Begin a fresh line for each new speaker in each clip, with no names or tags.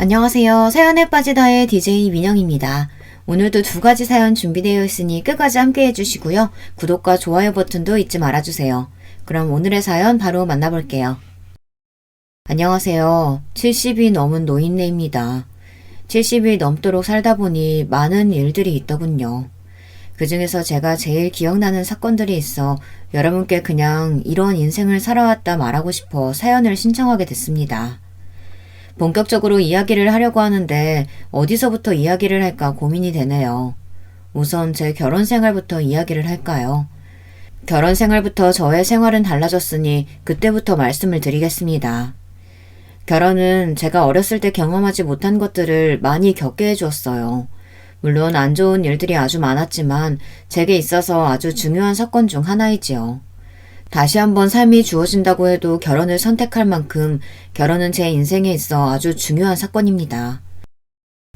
안녕하세요. 사연에 빠지다의 DJ 민영입니다. 오늘도 두 가지 사연 준비되어 있으니 끝까지 함께 해주시고요. 구독과 좋아요 버튼도 잊지 말아주세요. 그럼 오늘의 사연 바로 만나볼게요. 안녕하세요. 70이 넘은 노인네입니다. 70이 넘도록 살다 보니 많은 일들이 있더군요. 그 중에서 제가 제일 기억나는 사건들이 있어 여러분께 그냥 이런 인생을 살아왔다 말하고 싶어 사연을 신청하게 됐습니다. 본격적으로 이야기를 하려고 하는데 어디서부터 이야기를 할까 고민이 되네요. 우선 제 결혼 생활부터 이야기를 할까요? 결혼 생활부터 저의 생활은 달라졌으니 그때부터 말씀을 드리겠습니다. 결혼은 제가 어렸을 때 경험하지 못한 것들을 많이 겪게 해주었어요. 물론 안 좋은 일들이 아주 많았지만 제게 있어서 아주 중요한 사건 중 하나이지요. 다시 한번 삶이 주어진다고 해도 결혼을 선택할 만큼 결혼은 제 인생에 있어 아주 중요한 사건입니다.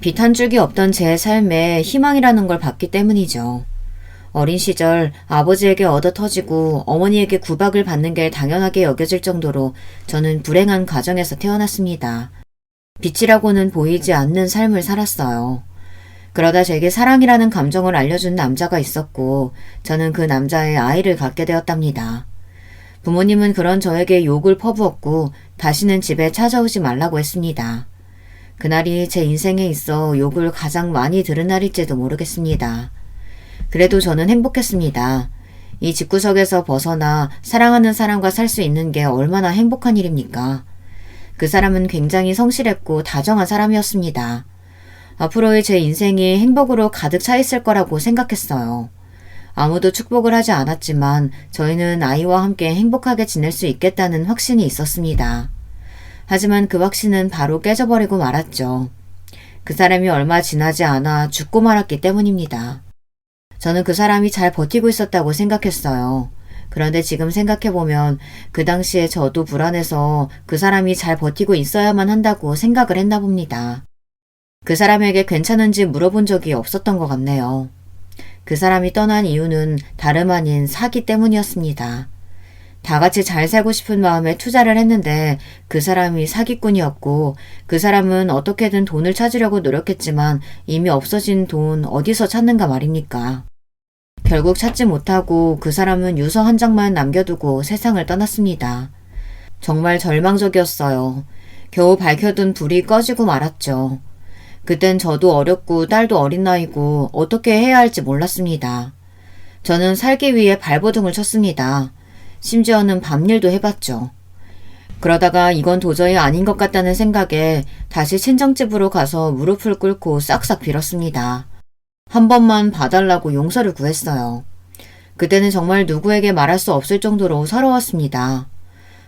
빛 한 줄기 없던 제 삶에 희망이라는 걸 봤기 때문이죠. 어린 시절 아버지에게 얻어터지고 어머니에게 구박을 받는 게 당연하게 여겨질 정도로 저는 불행한 가정에서 태어났습니다. 빛이라고는 보이지 않는 삶을 살았어요. 그러다 제게 사랑이라는 감정을 알려준 남자가 있었고 저는 그 남자의 아이를 갖게 되었답니다. 부모님은 그런 저에게 욕을 퍼부었고 다시는 집에 찾아오지 말라고 했습니다. 그날이 제 인생에 있어 욕을 가장 많이 들은 날일지도 모르겠습니다. 그래도 저는 행복했습니다. 이 집구석에서 벗어나 사랑하는 사람과 살 수 있는 게 얼마나 행복한 일입니까? 그 사람은 굉장히 성실했고 다정한 사람이었습니다. 앞으로의 제 인생이 행복으로 가득 차 있을 거라고 생각했어요. 아무도 축복을 하지 않았지만 저희는 아이와 함께 행복하게 지낼 수 있겠다는 확신이 있었습니다. 하지만 그 확신은 바로 깨져버리고 말았죠. 그 사람이 얼마 지나지 않아 죽고 말았기 때문입니다. 저는 그 사람이 잘 버티고 있었다고 생각했어요. 그런데 지금 생각해보면 그 당시에 저도 불안해서 그 사람이 잘 버티고 있어야만 한다고 생각을 했나 봅니다. 그 사람에게 괜찮은지 물어본 적이 없었던 것 같네요. 그 사람이 떠난 이유는 다름 아닌 사기 때문이었습니다. 다 같이 잘 살고 싶은 마음에 투자를 했는데 그 사람이 사기꾼이었고 그 사람은 어떻게든 돈을 찾으려고 노력했지만 이미 없어진 돈 어디서 찾는가 말입니까? 결국 찾지 못하고 그 사람은 유서 한 장만 남겨두고 세상을 떠났습니다. 정말 절망적이었어요. 겨우 밝혀둔 불이 꺼지고 말았죠. 그땐 저도 어렸고 딸도 어린 나이고 어떻게 해야 할지 몰랐습니다. 저는 살기 위해 발버둥을 쳤습니다. 심지어는 밤일도 해봤죠. 그러다가 이건 도저히 아닌 것 같다는 생각에 다시 친정집으로 가서 무릎을 꿇고 싹싹 빌었습니다. 한 번만 봐달라고 용서를 구했어요. 그때는 정말 누구에게 말할 수 없을 정도로 서러웠습니다.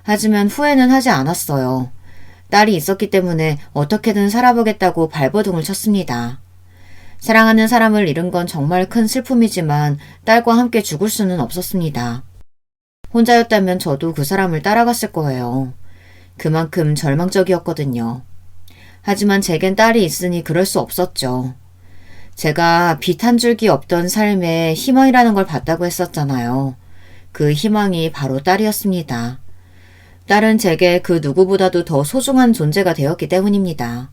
하지만 후회는 하지 않았어요. 딸이 있었기 때문에 어떻게든 살아보겠다고 발버둥을 쳤습니다. 사랑하는 사람을 잃은 건 정말 큰 슬픔이지만 딸과 함께 죽을 수는 없었습니다. 혼자였다면 저도 그 사람을 따라갔을 거예요. 그만큼 절망적이었거든요. 하지만 제겐 딸이 있으니 그럴 수 없었죠. 제가 빛 한 줄기 없던 삶에 희망이라는 걸 봤다고 했었잖아요. 그 희망이 바로 딸이었습니다. 딸은 제게 그 누구보다도 더 소중한 존재가 되었기 때문입니다.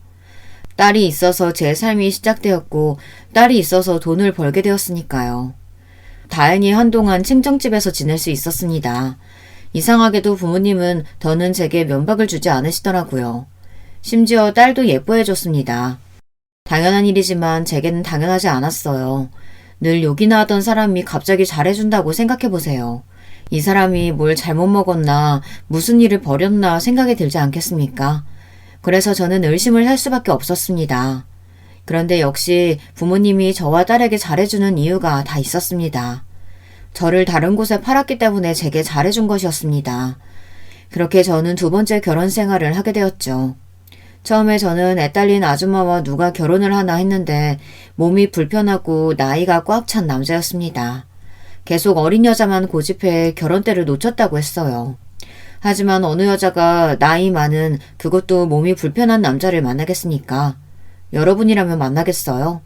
딸이 있어서 제 삶이 시작되었고 딸이 있어서 돈을 벌게 되었으니까요. 다행히 한동안 친정집에서 지낼 수 있었습니다. 이상하게도 부모님은 더는 제게 면박을 주지 않으시더라고요. 심지어 딸도 예뻐해줬습니다. 당연한 일이지만 제게는 당연하지 않았어요. 늘 욕이나 하던 사람이 갑자기 잘해준다고 생각해보세요. 이 사람이 뭘 잘못 먹었나 무슨 일을 벌였나 생각이 들지 않겠습니까? 그래서 저는 의심을 할 수밖에 없었습니다. 그런데 역시 부모님이 저와 딸에게 잘해주는 이유가 다 있었습니다. 저를 다른 곳에 팔았기 때문에 제게 잘해준 것이었습니다. 그렇게 저는 두 번째 결혼 생활을 하게 되었죠. 처음에 저는 애딸린 아줌마와 누가 결혼을 하나 했는데 몸이 불편하고 나이가 꽉 찬 남자였습니다. 계속 어린 여자만 고집해 결혼 때를 놓쳤다고 했어요. 하지만 어느 여자가 나이 많은 그것도 몸이 불편한 남자를 만나겠습니까? 여러분이라면 만나겠어요?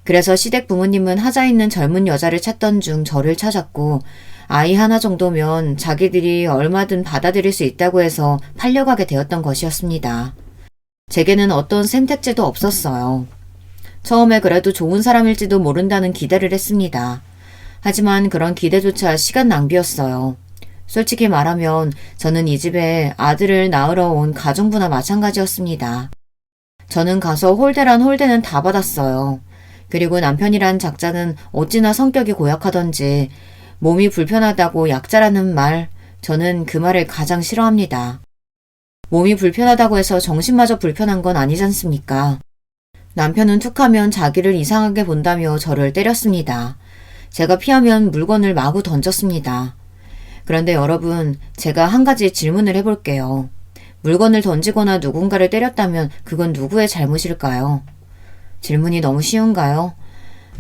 그래서 시댁 부모님은 하자 있는 젊은 여자를 찾던 중 저를 찾았고 아이 하나 정도면 자기들이 얼마든 받아들일 수 있다고 해서 팔려가게 되었던 것이었습니다. 제게는 어떤 선택지도 없었어요. 처음에 그래도 좋은 사람일지도 모른다는 기대를 했습니다. 하지만 그런 기대조차 시간 낭비였어요. 솔직히 말하면 저는 이 집에 아들을 낳으러 온 가정부나 마찬가지였습니다. 저는 가서 홀대란 홀대는 다 받았어요. 그리고 남편이란 작자는 어찌나 성격이 고약하던지 몸이 불편하다고 약자라는 말, 저는 그 말을 가장 싫어합니다. 몸이 불편하다고 해서 정신마저 불편한 건 아니지 않습니까? 남편은 툭하면 자기를 이상하게 본다며 저를 때렸습니다. 제가 피하면 물건을 마구 던졌습니다. 그런데 여러분, 제가 한 가지 질문을 해볼게요. 물건을 던지거나 누군가를 때렸다면 그건 누구의 잘못일까요? 질문이 너무 쉬운가요?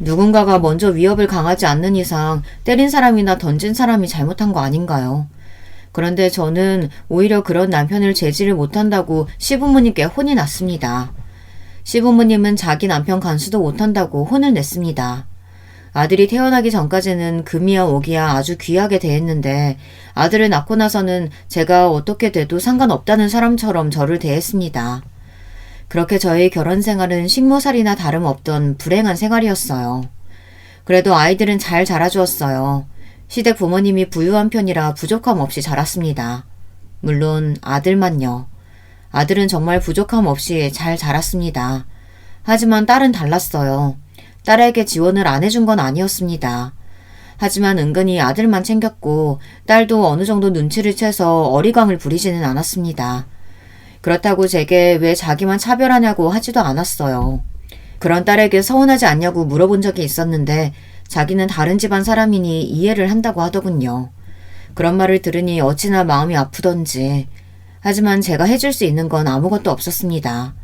누군가가 먼저 위협을 강하지 않는 이상 때린 사람이나 던진 사람이 잘못한 거 아닌가요? 그런데 저는 오히려 그런 남편을 제지를 못한다고 시부모님께 혼이 났습니다. 시부모님은 자기 남편 간수도 못한다고 혼을 냈습니다. 아들이 태어나기 전까지는 금이야 오기야 아주 귀하게 대했는데 아들을 낳고 나서는 제가 어떻게 돼도 상관없다는 사람처럼 저를 대했습니다. 그렇게 저의 결혼 생활은 식모살이나 다름없던 불행한 생활이었어요. 그래도 아이들은 잘 자라주었어요. 시댁 부모님이 부유한 편이라 부족함 없이 자랐습니다. 물론 아들만요. 아들은 정말 부족함 없이 잘 자랐습니다. 하지만 딸은 달랐어요. 딸에게 지원을 안 해준 건 아니었습니다. 하지만 은근히 아들만 챙겼고 딸도 어느 정도 눈치를 채서 어리광을 부리지는 않았습니다. 그렇다고 제게 왜 자기만 차별하냐고 하지도 않았어요. 그런 딸에게 서운하지 않냐고 물어본 적이 있었는데 자기는 다른 집안 사람이니 이해를 한다고 하더군요. 그런 말을 들으니 어찌나 마음이 아프던지. 하지만 제가 해줄 수 있는 건 아무것도 없었습니다.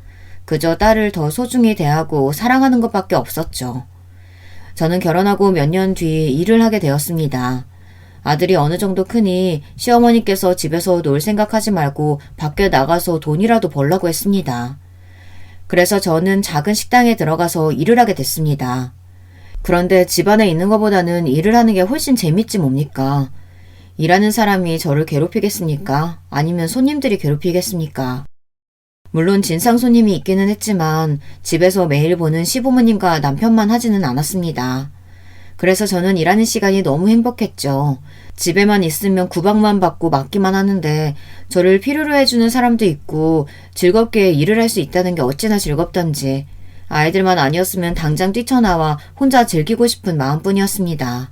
그저 딸을 더 소중히 대하고 사랑하는 것밖에 없었죠. 저는 결혼하고 몇 년 뒤 일을 하게 되었습니다. 아들이 어느 정도 크니 시어머니께서 집에서 놀 생각하지 말고 밖에 나가서 돈이라도 벌라고 했습니다. 그래서 저는 작은 식당에 들어가서 일을 하게 됐습니다. 그런데 집안에 있는 것보다는 일을 하는 게 훨씬 재밌지 뭡니까? 일하는 사람이 저를 괴롭히겠습니까? 아니면 손님들이 괴롭히겠습니까? 물론 진상 손님이 있기는 했지만 집에서 매일 보는 시부모님과 남편만 하지는 않았습니다. 그래서 저는 일하는 시간이 너무 행복했죠. 집에만 있으면 구박만 받고 맞기만 하는데 저를 필요로 해주는 사람도 있고 즐겁게 일을 할 수 있다는 게 어찌나 즐겁던지 아이들만 아니었으면 당장 뛰쳐나와 혼자 즐기고 싶은 마음뿐이었습니다.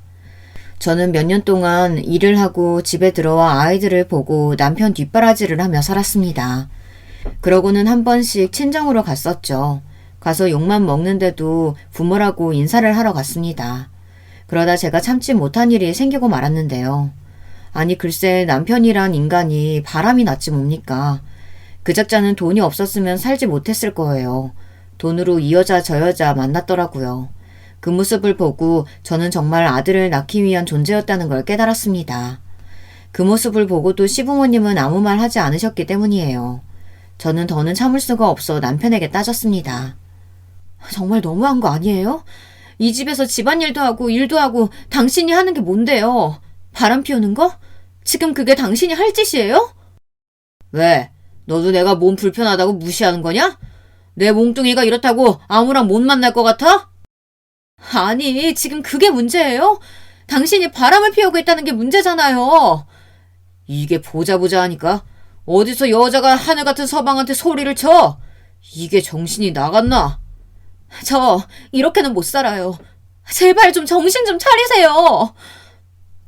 저는 몇 년 동안 일을 하고 집에 들어와 아이들을 보고 남편 뒷바라지를 하며 살았습니다. 그러고는 한 번씩 친정으로 갔었죠. 가서 욕만 먹는데도 부모라고 인사를 하러 갔습니다. 그러다 제가 참지 못한 일이 생기고 말았는데요. 아니 글쎄 남편이란 인간이 바람이 났지 뭡니까. 그 작자는 돈이 없었으면 살지 못했을 거예요. 돈으로 이 여자 저 여자 만났더라고요. 그 모습을 보고 저는 정말 아들을 낳기 위한 존재였다는 걸 깨달았습니다. 그 모습을 보고도 시부모님은 아무 말 하지 않으셨기 때문이에요. 저는 더는 참을 수가 없어 남편에게 따졌습니다. 정말 너무한 거 아니에요? 이 집에서 집안일도 하고 일도 하고 당신이 하는 게 뭔데요? 바람 피우는 거? 지금 그게 당신이 할 짓이에요? 왜? 너도 내가 몸 불편하다고 무시하는 거냐? 내 몽뚱이가 이렇다고 아무랑 못 만날 것 같아? 아니, 지금 그게 문제예요? 당신이 바람을 피우고 있다는 게 문제잖아요. 이게 보자 하니까 어디서 여자가 하늘 같은 서방한테 소리를 쳐? 이게 정신이 나갔나? 저 이렇게는 못 살아요. 제발 좀 정신 좀 차리세요.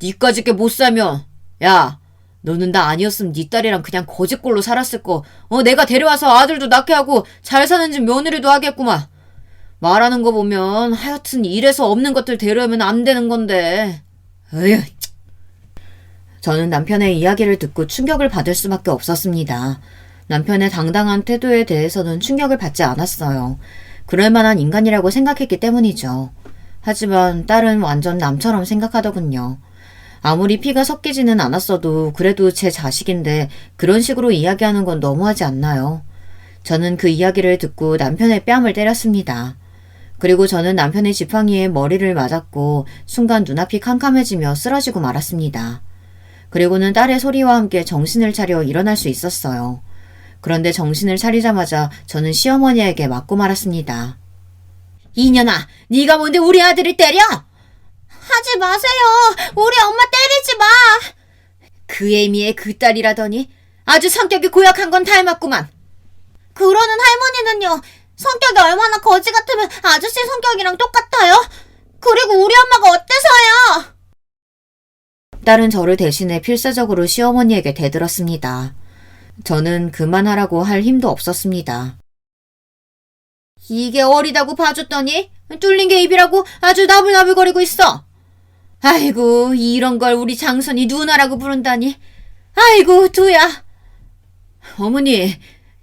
니까짓게 못 살면 야 너는 나 아니었으면 네 딸이랑 그냥 거지꼴로 살았을 거. 내가 데려와서 아들도 낳게 하고 잘 사는 집 며느리도 하겠구만. 말하는 거 보면 하여튼 이래서 없는 것들 데려오면 안 되는 건데. 에휴. 저는 남편의 이야기를 듣고 충격을 받을 수밖에 없었습니다. 남편의 당당한 태도에 대해서는 충격을 받지 않았어요. 그럴 만한 인간이라고 생각했기 때문이죠. 하지만 딸은 완전 남처럼 생각하더군요. 아무리 피가 섞이지는 않았어도 그래도 제 자식인데 그런 식으로 이야기하는 건 너무하지 않나요? 저는 그 이야기를 듣고 남편의 뺨을 때렸습니다. 그리고 저는 남편의 지팡이에 머리를 맞았고 순간 눈앞이 캄캄해지며 쓰러지고 말았습니다. 그리고는 딸의 소리와 함께 정신을 차려 일어날 수 있었어요. 그런데 정신을 차리자마자 저는 시어머니에게 맞고 말았습니다. 이년아, 네가 뭔데 우리 아들을 때려? 하지 마세요. 우리 엄마 때리지 마. 그 애미의 그 딸이라더니 아주 성격이 고약한 건 닮았구만. 그러는 할머니는요. 성격이 얼마나 거지 같으면 아저씨 성격이랑 똑같아요. 그리고 우리 엄마가 어때서요? 딸은 저를 대신해 필사적으로 시어머니에게 대들었습니다. 저는 그만하라고 할 힘도 없었습니다. 이게 어리다고 봐줬더니 뚫린 게 입이라고 아주 나불나불거리고 있어. 아이고, 이런 걸 우리 장손이 누나라고 부른다니. 아이고, 두야. 어머니,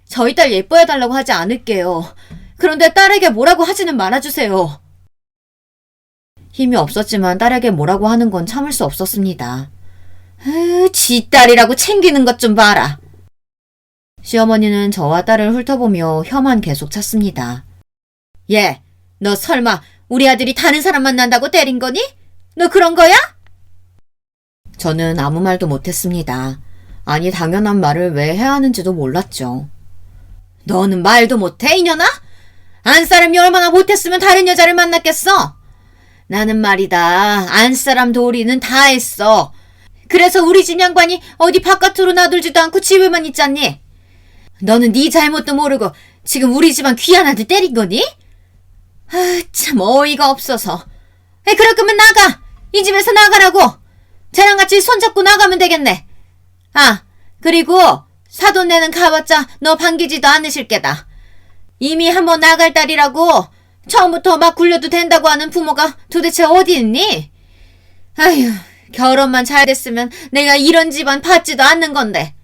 저희 딸 예뻐해달라고 하지 않을게요. 그런데 딸에게 뭐라고 하지는 말아주세요. 힘이 없었지만 딸에게 뭐라고 하는 건 참을 수 없었습니다. 지 딸이라고 챙기는 것 좀 봐라. 시어머니는 저와 딸을 훑어보며 혀만 계속 찼습니다. 얘, 너 설마 우리 아들이 다른 사람 만난다고 때린 거니? 너 그런 거야? 저는 아무 말도 못했습니다. 아니, 당연한 말을 왜 해야 하는지도 몰랐죠. 너는 말도 못해, 이년아? 안사람이 얼마나 못했으면 다른 여자를 만났겠어? 나는 말이다, 안사람 도리는 다 했어. 그래서 우리 집 양반이 어디 바깥으로 나돌지도 않고 집에만 있잖니? 너는 네 잘못도 모르고 지금 우리 집안 귀한 아들 때린 거니? 참 어이가 없어서. 그럴 거면 나가! 이 집에서 나가라고! 쟤랑 같이 손잡고 나가면 되겠네. 그리고 사돈 내는 가봤자 너 반기지도 않으실 게다. 이미 한번 나갈 딸이라고 처음부터 막 굴려도 된다고 하는 부모가 도대체 어디 있니? 아휴, 결혼만 잘 됐으면 내가 이런 집안 받지도 않는 건데.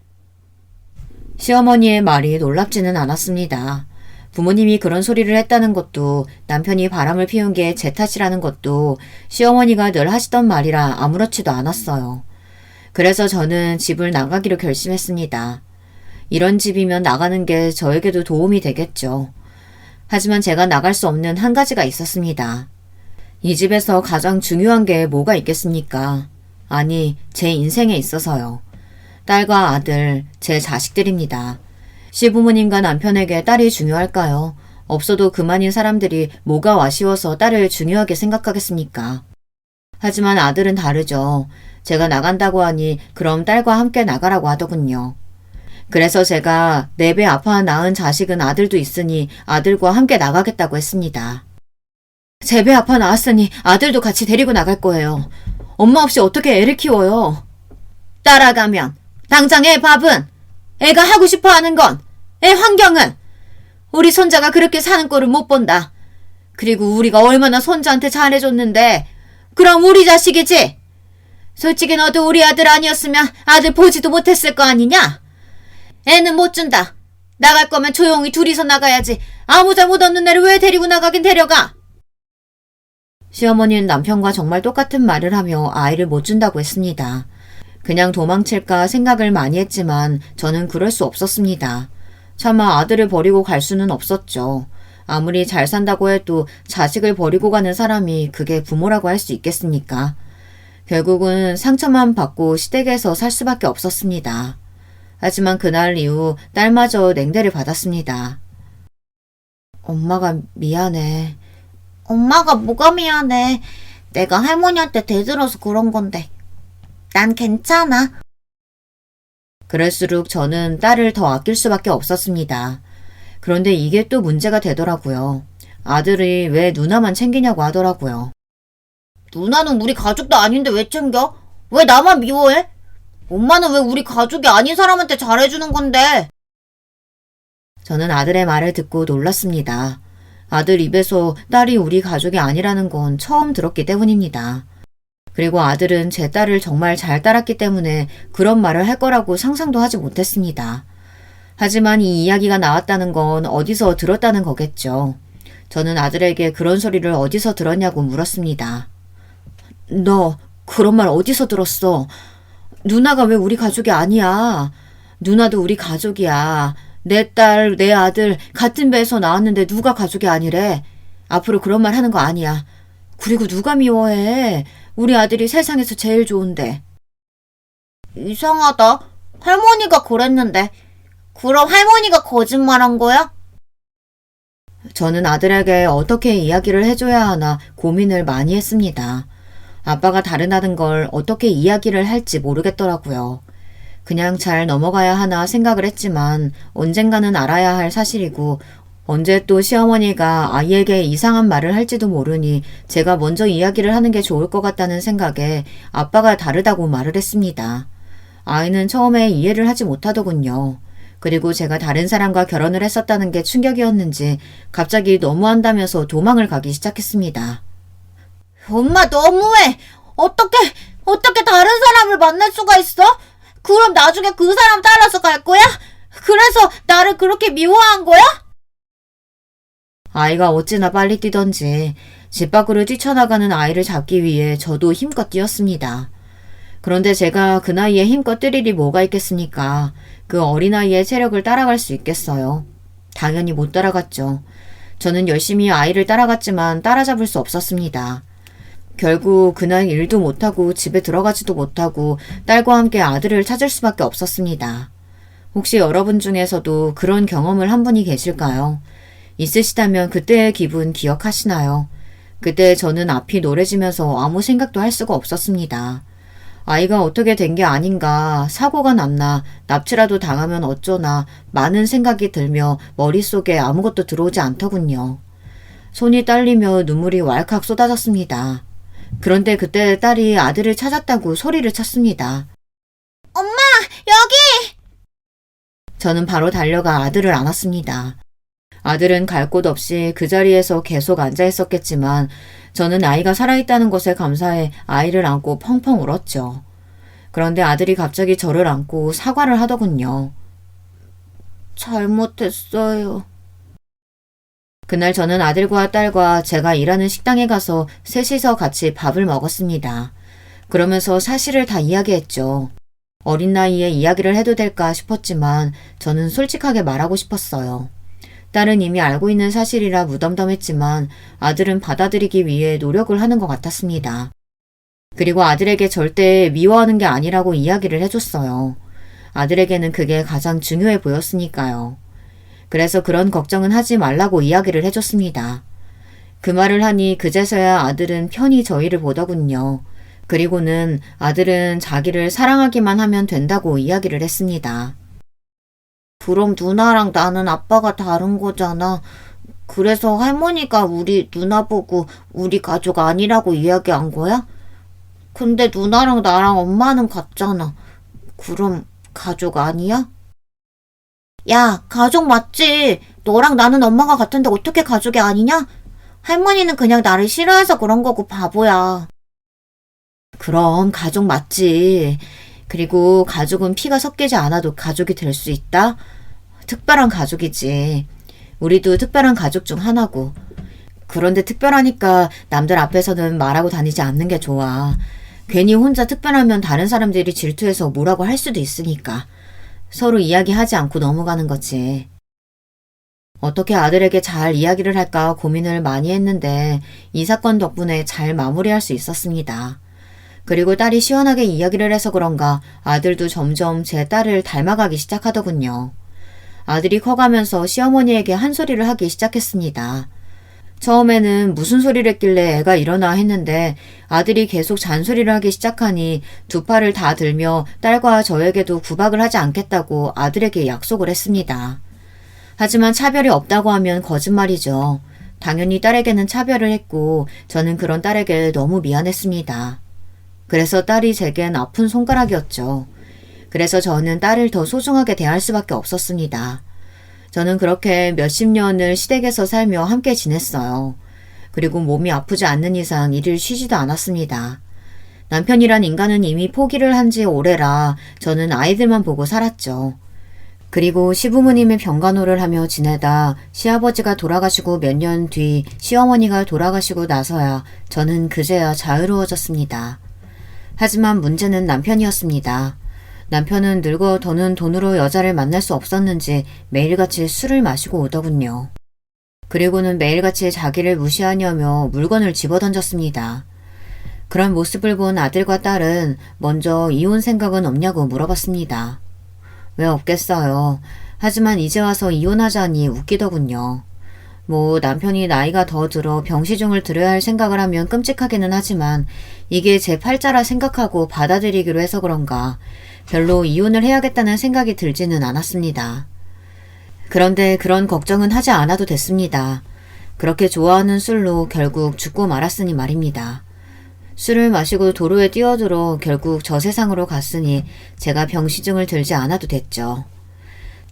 시어머니의 말이 놀랍지는 않았습니다. 부모님이 그런 소리를 했다는 것도, 남편이 바람을 피운 게 제 탓이라는 것도 시어머니가 늘 하시던 말이라 아무렇지도 않았어요. 그래서 저는 집을 나가기로 결심했습니다. 이런 집이면 나가는 게 저에게도 도움이 되겠죠. 하지만 제가 나갈 수 없는 한 가지가 있었습니다. 이 집에서 가장 중요한 게 뭐가 있겠습니까? 아니, 제 인생에 있어서요. 딸과 아들, 제 자식들입니다. 시부모님과 남편에게 딸이 중요할까요? 없어도 그만인 사람들이 뭐가 아쉬워서 딸을 중요하게 생각하겠습니까? 하지만 아들은 다르죠. 제가 나간다고 하니 그럼 딸과 함께 나가라고 하더군요. 그래서 제가 4배 아파 낳은 자식은 아들도 있으니 아들과 함께 나가겠다고 했습니다. 제 배 아파 낳았으니 아들도 같이 데리고 나갈 거예요. 엄마 없이 어떻게 애를 키워요? 따라가면 당장 애 밥은, 애가 하고 싶어 하는 건, 애 환경은 우리 손자가 그렇게 사는 꼴을 못 본다. 그리고 우리가 얼마나 손자한테 잘해줬는데 그럼 우리 자식이지? 솔직히 너도 우리 아들 아니었으면 아들 보지도 못했을 거 아니냐? 애는 못 준다. 나갈 거면 조용히 둘이서 나가야지. 아무 잘못 없는 애를 왜 데리고 나가긴 데려가? 시어머니는 남편과 정말 똑같은 말을 하며 아이를 못 준다고 했습니다. 그냥 도망칠까 생각을 많이 했지만 저는 그럴 수 없었습니다. 차마 아들을 버리고 갈 수는 없었죠. 아무리 잘 산다고 해도 자식을 버리고 가는 사람이 그게 부모라고 할 수 있겠습니까? 결국은 상처만 받고 시댁에서 살 수밖에 없었습니다. 하지만 그날 이후 딸마저 냉대를 받았습니다. 엄마가 미안해. 엄마가 뭐가 미안해. 내가 할머니한테 대들어서 그런 건데. 난 괜찮아. 그럴수록 저는 딸을 더 아낄 수밖에 없었습니다. 그런데 이게 또 문제가 되더라고요. 아들이 왜 누나만 챙기냐고 하더라고요. 누나는 우리 가족도 아닌데 왜 챙겨? 왜 나만 미워해? 엄마는 왜 우리 가족이 아닌 사람한테 잘해주는 건데? 저는 아들의 말을 듣고 놀랐습니다. 아들 입에서 딸이 우리 가족이 아니라는 건 처음 들었기 때문입니다. 그리고 아들은 제 딸을 정말 잘 따랐기 때문에 그런 말을 할 거라고 상상도 하지 못했습니다. 하지만 이 이야기가 나왔다는 건 어디서 들었다는 거겠죠. 저는 아들에게 그런 소리를 어디서 들었냐고 물었습니다. 너 그런 말 어디서 들었어? 누나가 왜 우리 가족이 아니야? 누나도 우리 가족이야. 내 딸, 내 아들 같은 배에서 나왔는데 누가 가족이 아니래? 앞으로 그런 말 하는 거 아니야. 그리고 누가 미워해? 우리 아들이 세상에서 제일 좋은데. 이상하다. 할머니가 그랬는데
그럼 할머니가 거짓말한 거야?
저는 아들에게 어떻게 이야기를 해줘야 하나 고민을 많이 했습니다. 아빠가 다르다는 걸 어떻게 이야기를 할지 모르겠더라고요. 그냥 잘 넘어가야 하나 생각을 했지만 언젠가는 알아야 할 사실이고 언제 또 시어머니가 아이에게 이상한 말을 할지도 모르니 제가 먼저 이야기를 하는 게 좋을 것 같다는 생각에 아빠가 다르다고 말을 했습니다. 아이는 처음에 이해를 하지 못하더군요. 그리고 제가 다른 사람과 결혼을 했었다는 게 충격이었는지 갑자기 너무한다면서 도망을 가기 시작했습니다.
엄마 너무해. 어떻게 다른 사람을 만날 수가 있어? 그럼 나중에 그 사람 따라서 갈 거야? 그래서 나를 그렇게 미워한 거야?
아이가 어찌나 빨리 뛰던지 집 밖으로 뛰쳐나가는 아이를 잡기 위해 저도 힘껏 뛰었습니다. 그런데 제가 그 나이에 힘껏 뛸 일이 뭐가 있겠습니까? 그 어린아이의 체력을 따라갈 수 있겠어요? 당연히 못 따라갔죠. 저는 열심히 아이를 따라갔지만 따라잡을 수 없었습니다. 결국 그날 일도 못하고 집에 들어가지도 못하고 딸과 함께 아들을 찾을 수밖에 없었습니다. 혹시 여러분 중에서도 그런 경험을 한 분이 계실까요? 있으시다면 그때의 기분 기억하시나요? 그때 저는 앞이 노래지면서 아무 생각도 할 수가 없었습니다. 아이가 어떻게 된 게 아닌가, 사고가 났나, 납치라도 당하면 어쩌나 많은 생각이 들며 머릿속에 아무것도 들어오지 않더군요. 손이 떨리며 눈물이 왈칵 쏟아졌습니다. 그런데 그때 딸이 아들을 찾았다고 소리를 쳤습니다.
엄마, 여기!
저는 바로 달려가 아들을 안았습니다. 아들은 갈 곳 없이 그 자리에서 계속 앉아 있었겠지만 저는 아이가 살아있다는 것에 감사해 아이를 안고 펑펑 울었죠. 그런데 아들이 갑자기 저를 안고 사과를 하더군요.
잘못했어요.
그날 저는 아들과 딸과 제가 일하는 식당에 가서 셋이서 같이 밥을 먹었습니다. 그러면서 사실을 다 이야기했죠. 어린 나이에 이야기를 해도 될까 싶었지만 저는 솔직하게 말하고 싶었어요. 딸은 이미 알고 있는 사실이라 무덤덤했지만 아들은 받아들이기 위해 노력을 하는 것 같았습니다. 그리고 아들에게 절대 미워하는 게 아니라고 이야기를 해줬어요. 아들에게는 그게 가장 중요해 보였으니까요. 그래서 그런 걱정은 하지 말라고 이야기를 해줬습니다. 그 말을 하니 그제서야 아들은 편히 저희를 보더군요. 그리고는 아들은 자기를 사랑하기만 하면 된다고 이야기를 했습니다.
그럼 누나랑 나는 아빠가 다른 거잖아. 그래서 할머니가 우리 누나 보고 우리 가족 아니라고 이야기한 거야? 근데 누나랑 나랑 엄마는 같잖아. 그럼 가족 아니야? 야, 가족 맞지? 너랑 나는 엄마가 같은데 어떻게 가족이 아니냐? 할머니는 그냥 나를 싫어해서 그런 거고 바보야.
그럼 가족 맞지. 그리고 가족은 피가 섞이지 않아도 가족이 될 수 있다? 특별한 가족이지. 우리도 특별한 가족 중 하나고. 그런데 특별하니까 남들 앞에서는 말하고 다니지 않는 게 좋아. 괜히 혼자 특별하면 다른 사람들이 질투해서 뭐라고 할 수도 있으니까. 서로 이야기하지 않고 넘어가는 거지. 어떻게 아들에게 잘 이야기를 할까 고민을 많이 했는데 이 사건 덕분에 잘 마무리할 수 있었습니다. 그리고 딸이 시원하게 이야기를 해서 그런가 아들도 점점 제 딸을 닮아가기 시작하더군요. 아들이 커가면서 시어머니에게 한 소리를 하기 시작했습니다. 처음에는 무슨 소리를 했길래 애가 이러나 했는데 아들이 계속 잔소리를 하기 시작하니 두 팔을 다 들며 딸과 저에게도 구박을 하지 않겠다고 아들에게 약속을 했습니다. 하지만 차별이 없다고 하면 거짓말이죠. 당연히 딸에게는 차별을 했고 저는 그런 딸에게 너무 미안했습니다. 그래서 딸이 제겐 아픈 손가락이었죠. 그래서 저는 딸을 더 소중하게 대할 수밖에 없었습니다. 저는 그렇게 몇십 년을 시댁에서 살며 함께 지냈어요. 그리고 몸이 아프지 않는 이상 일을 쉬지도 않았습니다. 남편이란 인간은 이미 포기를 한 지 오래라 저는 아이들만 보고 살았죠. 그리고 시부모님의 병간호를 하며 지내다 시아버지가 돌아가시고 몇 년 뒤 시어머니가 돌아가시고 나서야 저는 그제야 자유로워졌습니다. 하지만 문제는 남편이었습니다. 남편은 늙어 더는 돈으로 여자를 만날 수 없었는지 매일같이 술을 마시고 오더군요. 그리고는 매일같이 자기를 무시하냐며 물건을 집어던졌습니다. 그런 모습을 본 아들과 딸은 먼저 이혼 생각은 없냐고 물어봤습니다. 왜 없겠어요. 하지만 이제 와서 이혼하자니 웃기더군요. 뭐 남편이 나이가 더 들어 병시중을 들여야 할 생각을 하면 끔찍하기는 하지만 이게 제 팔자라 생각하고 받아들이기로 해서 그런가 별로 이혼을 해야겠다는 생각이 들지는 않았습니다. 그런데 그런 걱정은 하지 않아도 됐습니다. 그렇게 좋아하는 술로 결국 죽고 말았으니 말입니다. 술을 마시고 도로에 뛰어들어 결국 저 세상으로 갔으니 제가 병시중을 들지 않아도 됐죠.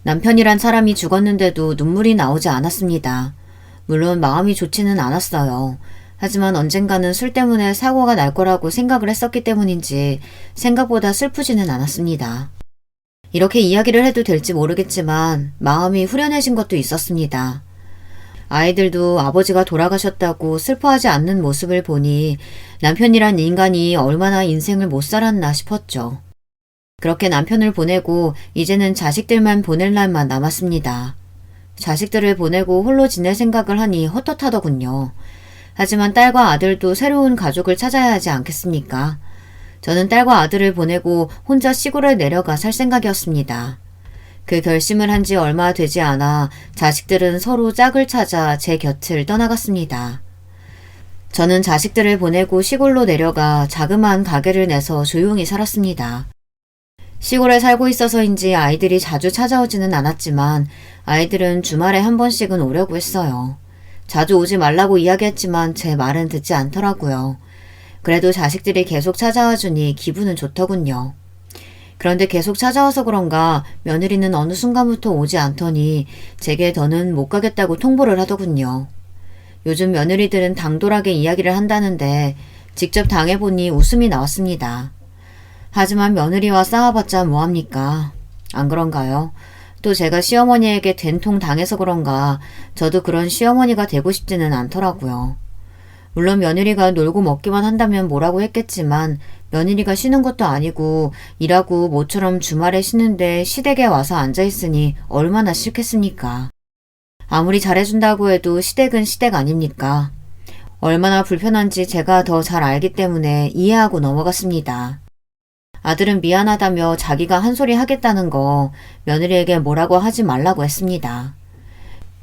남편이란 사람이 죽었는데도 눈물이 나오지 않았습니다. 물론 마음이 좋지는 않았어요. 하지만 언젠가는 술 때문에 사고가 날 거라고 생각을 했었기 때문인지 생각보다 슬프지는 않았습니다. 이렇게 이야기를 해도 될지 모르겠지만 마음이 후련해진 것도 있었습니다. 아이들도 아버지가 돌아가셨다고 슬퍼하지 않는 모습을 보니 남편이란 인간이 얼마나 인생을 못 살았나 싶었죠. 그렇게 남편을 보내고 이제는 자식들만 보낼 날만 남았습니다. 자식들을 보내고 홀로 지낼 생각을 하니 헛헛하더군요. 하지만 딸과 아들도 새로운 가족을 찾아야 하지 않겠습니까? 저는 딸과 아들을 보내고 혼자 시골에 내려가 살 생각이었습니다. 그 결심을 한 지 얼마 되지 않아 자식들은 서로 짝을 찾아 제 곁을 떠나갔습니다. 저는 자식들을 보내고 시골로 내려가 자그마한 가게를 내서 조용히 살았습니다. 시골에 살고 있어서인지 아이들이 자주 찾아오지는 않았지만 아이들은 주말에 한 번씩은 오려고 했어요. 자주 오지 말라고 이야기했지만 제 말은 듣지 않더라고요. 그래도 자식들이 계속 찾아와 주니 기분은 좋더군요. 그런데 계속 찾아와서 그런가 며느리는 어느 순간부터 오지 않더니 제게 더는 못 가겠다고 통보를 하더군요. 요즘 며느리들은 당돌하게 이야기를 한다는데 직접 당해보니 웃음이 나왔습니다. 하지만 며느리와 싸워봤자 뭐합니까? 안 그런가요? 또 제가 시어머니에게 된통 당해서 그런가 저도 그런 시어머니가 되고 싶지는 않더라고요. 물론 며느리가 놀고 먹기만 한다면 뭐라고 했겠지만 며느리가 쉬는 것도 아니고 일하고 모처럼 주말에 쉬는데 시댁에 와서 앉아있으니 얼마나 싫겠습니까? 아무리 잘해준다고 해도 시댁은 시댁 아닙니까? 얼마나 불편한지 제가 더 잘 알기 때문에 이해하고 넘어갔습니다. 아들은 미안하다며 자기가 한 소리 하겠다는 거 며느리에게 뭐라고 하지 말라고 했습니다.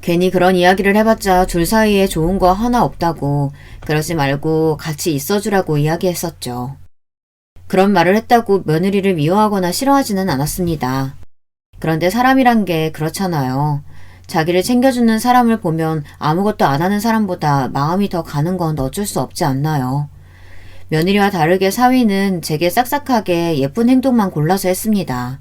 괜히 그런 이야기를 해봤자 둘 사이에 좋은 거 하나 없다고 그러지 말고 같이 있어주라고 이야기했었죠. 그런 말을 했다고 며느리를 미워하거나 싫어하지는 않았습니다. 그런데 사람이란 게 그렇잖아요. 자기를 챙겨주는 사람을 보면 아무것도 안 하는 사람보다 마음이 더 가는 건 어쩔 수 없지 않나요? 며느리와 다르게 사위는 제게 싹싹하게 예쁜 행동만 골라서 했습니다.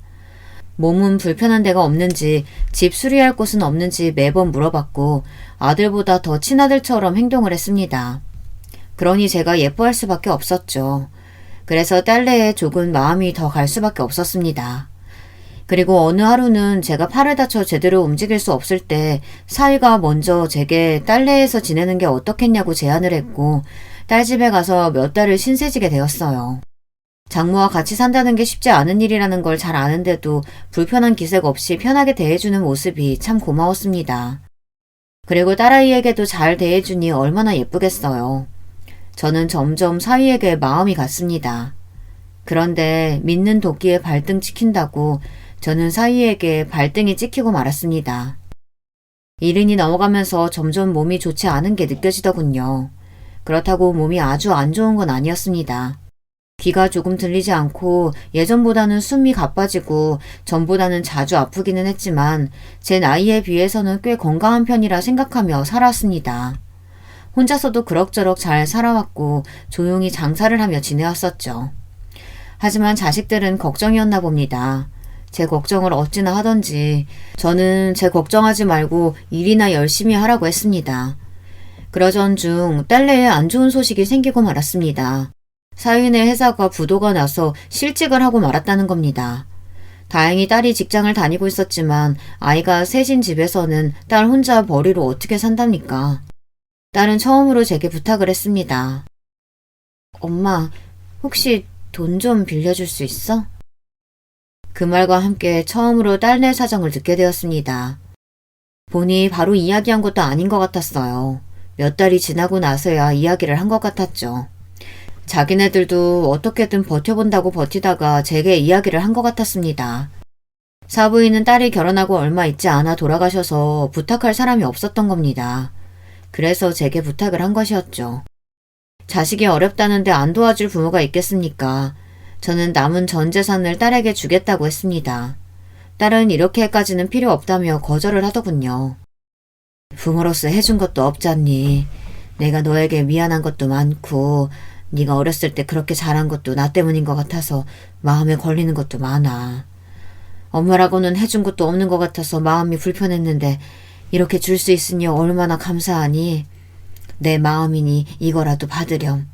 몸은 불편한 데가 없는지 집 수리할 곳은 없는지 매번 물어봤고 아들보다 더 친아들처럼 행동을 했습니다. 그러니 제가 예뻐할 수밖에 없었죠. 그래서 딸내에 조금 마음이 더 갈 수밖에 없었습니다. 그리고 어느 하루는 제가 팔을 다쳐 제대로 움직일 수 없을 때 사위가 먼저 제게 딸내에서 지내는 게 어떻겠냐고 제안을 했고 딸 집에 가서 몇 달을 신세지게 되었어요. 장모와 같이 산다는 게 쉽지 않은 일이라는 걸 잘 아는데도 불편한 기색 없이 편하게 대해주는 모습이 참 고마웠습니다. 그리고 딸아이에게도 잘 대해주니 얼마나 예쁘겠어요. 저는 점점 사위에게 마음이 갔습니다. 그런데 믿는 도끼에 발등 찍힌다고 저는 사위에게 발등이 찍히고 말았습니다. 이른이 넘어가면서 점점 몸이 좋지 않은 게 느껴지더군요. 그렇다고 몸이 아주 안 좋은 건 아니었습니다. 귀가 조금 들리지 않고 예전보다는 숨이 가빠지고 전보다는 자주 아프기는 했지만 제 나이에 비해서는 꽤 건강한 편이라 생각하며 살았습니다. 혼자서도 그럭저럭 잘 살아왔고 조용히 장사를 하며 지내왔었죠. 하지만 자식들은 걱정이었나 봅니다. 제 걱정을 어찌나 하던지 저는 제 걱정하지 말고 일이나 열심히 하라고 했습니다. 그러던 중 딸내에 안 좋은 소식이 생기고 말았습니다. 사위네 회사가 부도가 나서 실직을 하고 말았다는 겁니다. 다행히 딸이 직장을 다니고 있었지만 아이가 셋인 집에서는 딸 혼자 벌이로 어떻게 산답니까? 딸은 처음으로 제게 부탁을 했습니다. 엄마, 혹시 돈 좀 빌려줄 수 있어? 그 말과 함께 처음으로 딸내 사정을 듣게 되었습니다. 보니 바로 이야기한 것도 아닌 것 같았어요. 몇 달이 지나고 나서야 이야기를 한 것 같았죠. 자기네들도 어떻게든 버텨본다고 버티다가 제게 이야기를 한 것 같았습니다. 사부인은 딸이 결혼하고 얼마 있지 않아 돌아가셔서 부탁할 사람이 없었던 겁니다. 그래서 제게 부탁을 한 것이었죠. 자식이 어렵다는데 안 도와줄 부모가 있겠습니까? 저는 남은 전 재산을 딸에게 주겠다고 했습니다. 딸은 이렇게까지는 필요 없다며 거절을 하더군요. 부모로서 해준 것도 없잖니. 내가 너에게 미안한 것도 많고 네가 어렸을 때 그렇게 잘한 것도 나 때문인 것 같아서 마음에 걸리는 것도 많아. 엄마라고는 해준 것도 없는 것 같아서 마음이 불편했는데 이렇게 줄 수 있으니 얼마나 감사하니. 내 마음이니 이거라도 받으렴.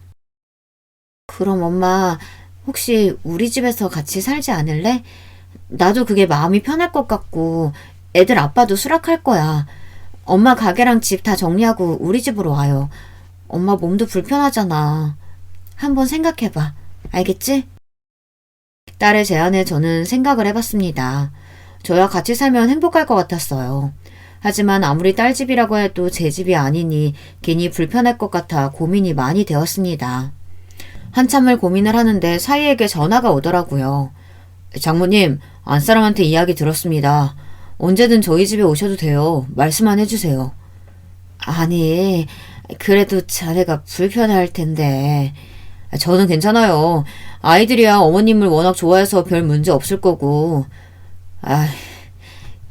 그럼 엄마 혹시 우리 집에서 같이 살지 않을래? 나도 그게 마음이 편할 것 같고 애들 아빠도 수락할 거야. 엄마 가게랑 집 다 정리하고 우리 집으로 와요. 엄마 몸도 불편하잖아. 한번 생각해봐. 알겠지? 딸의 제안에 저는 생각을 해봤습니다. 저와 같이 살면 행복할 것 같았어요. 하지만 아무리 딸 집이라고 해도 제 집이 아니니 괜히 불편할 것 같아 고민이 많이 되었습니다. 한참을 고민을 하는데 사위에게 전화가 오더라고요. 장모님, 안사람한테 이야기 들었습니다. 언제든 저희 집에 오셔도 돼요. 말씀만 해주세요. 아니, 그래도 자네가 불편할 텐데. 저는 괜찮아요. 아이들이야 어머님을 워낙 좋아해서 별 문제 없을 거고.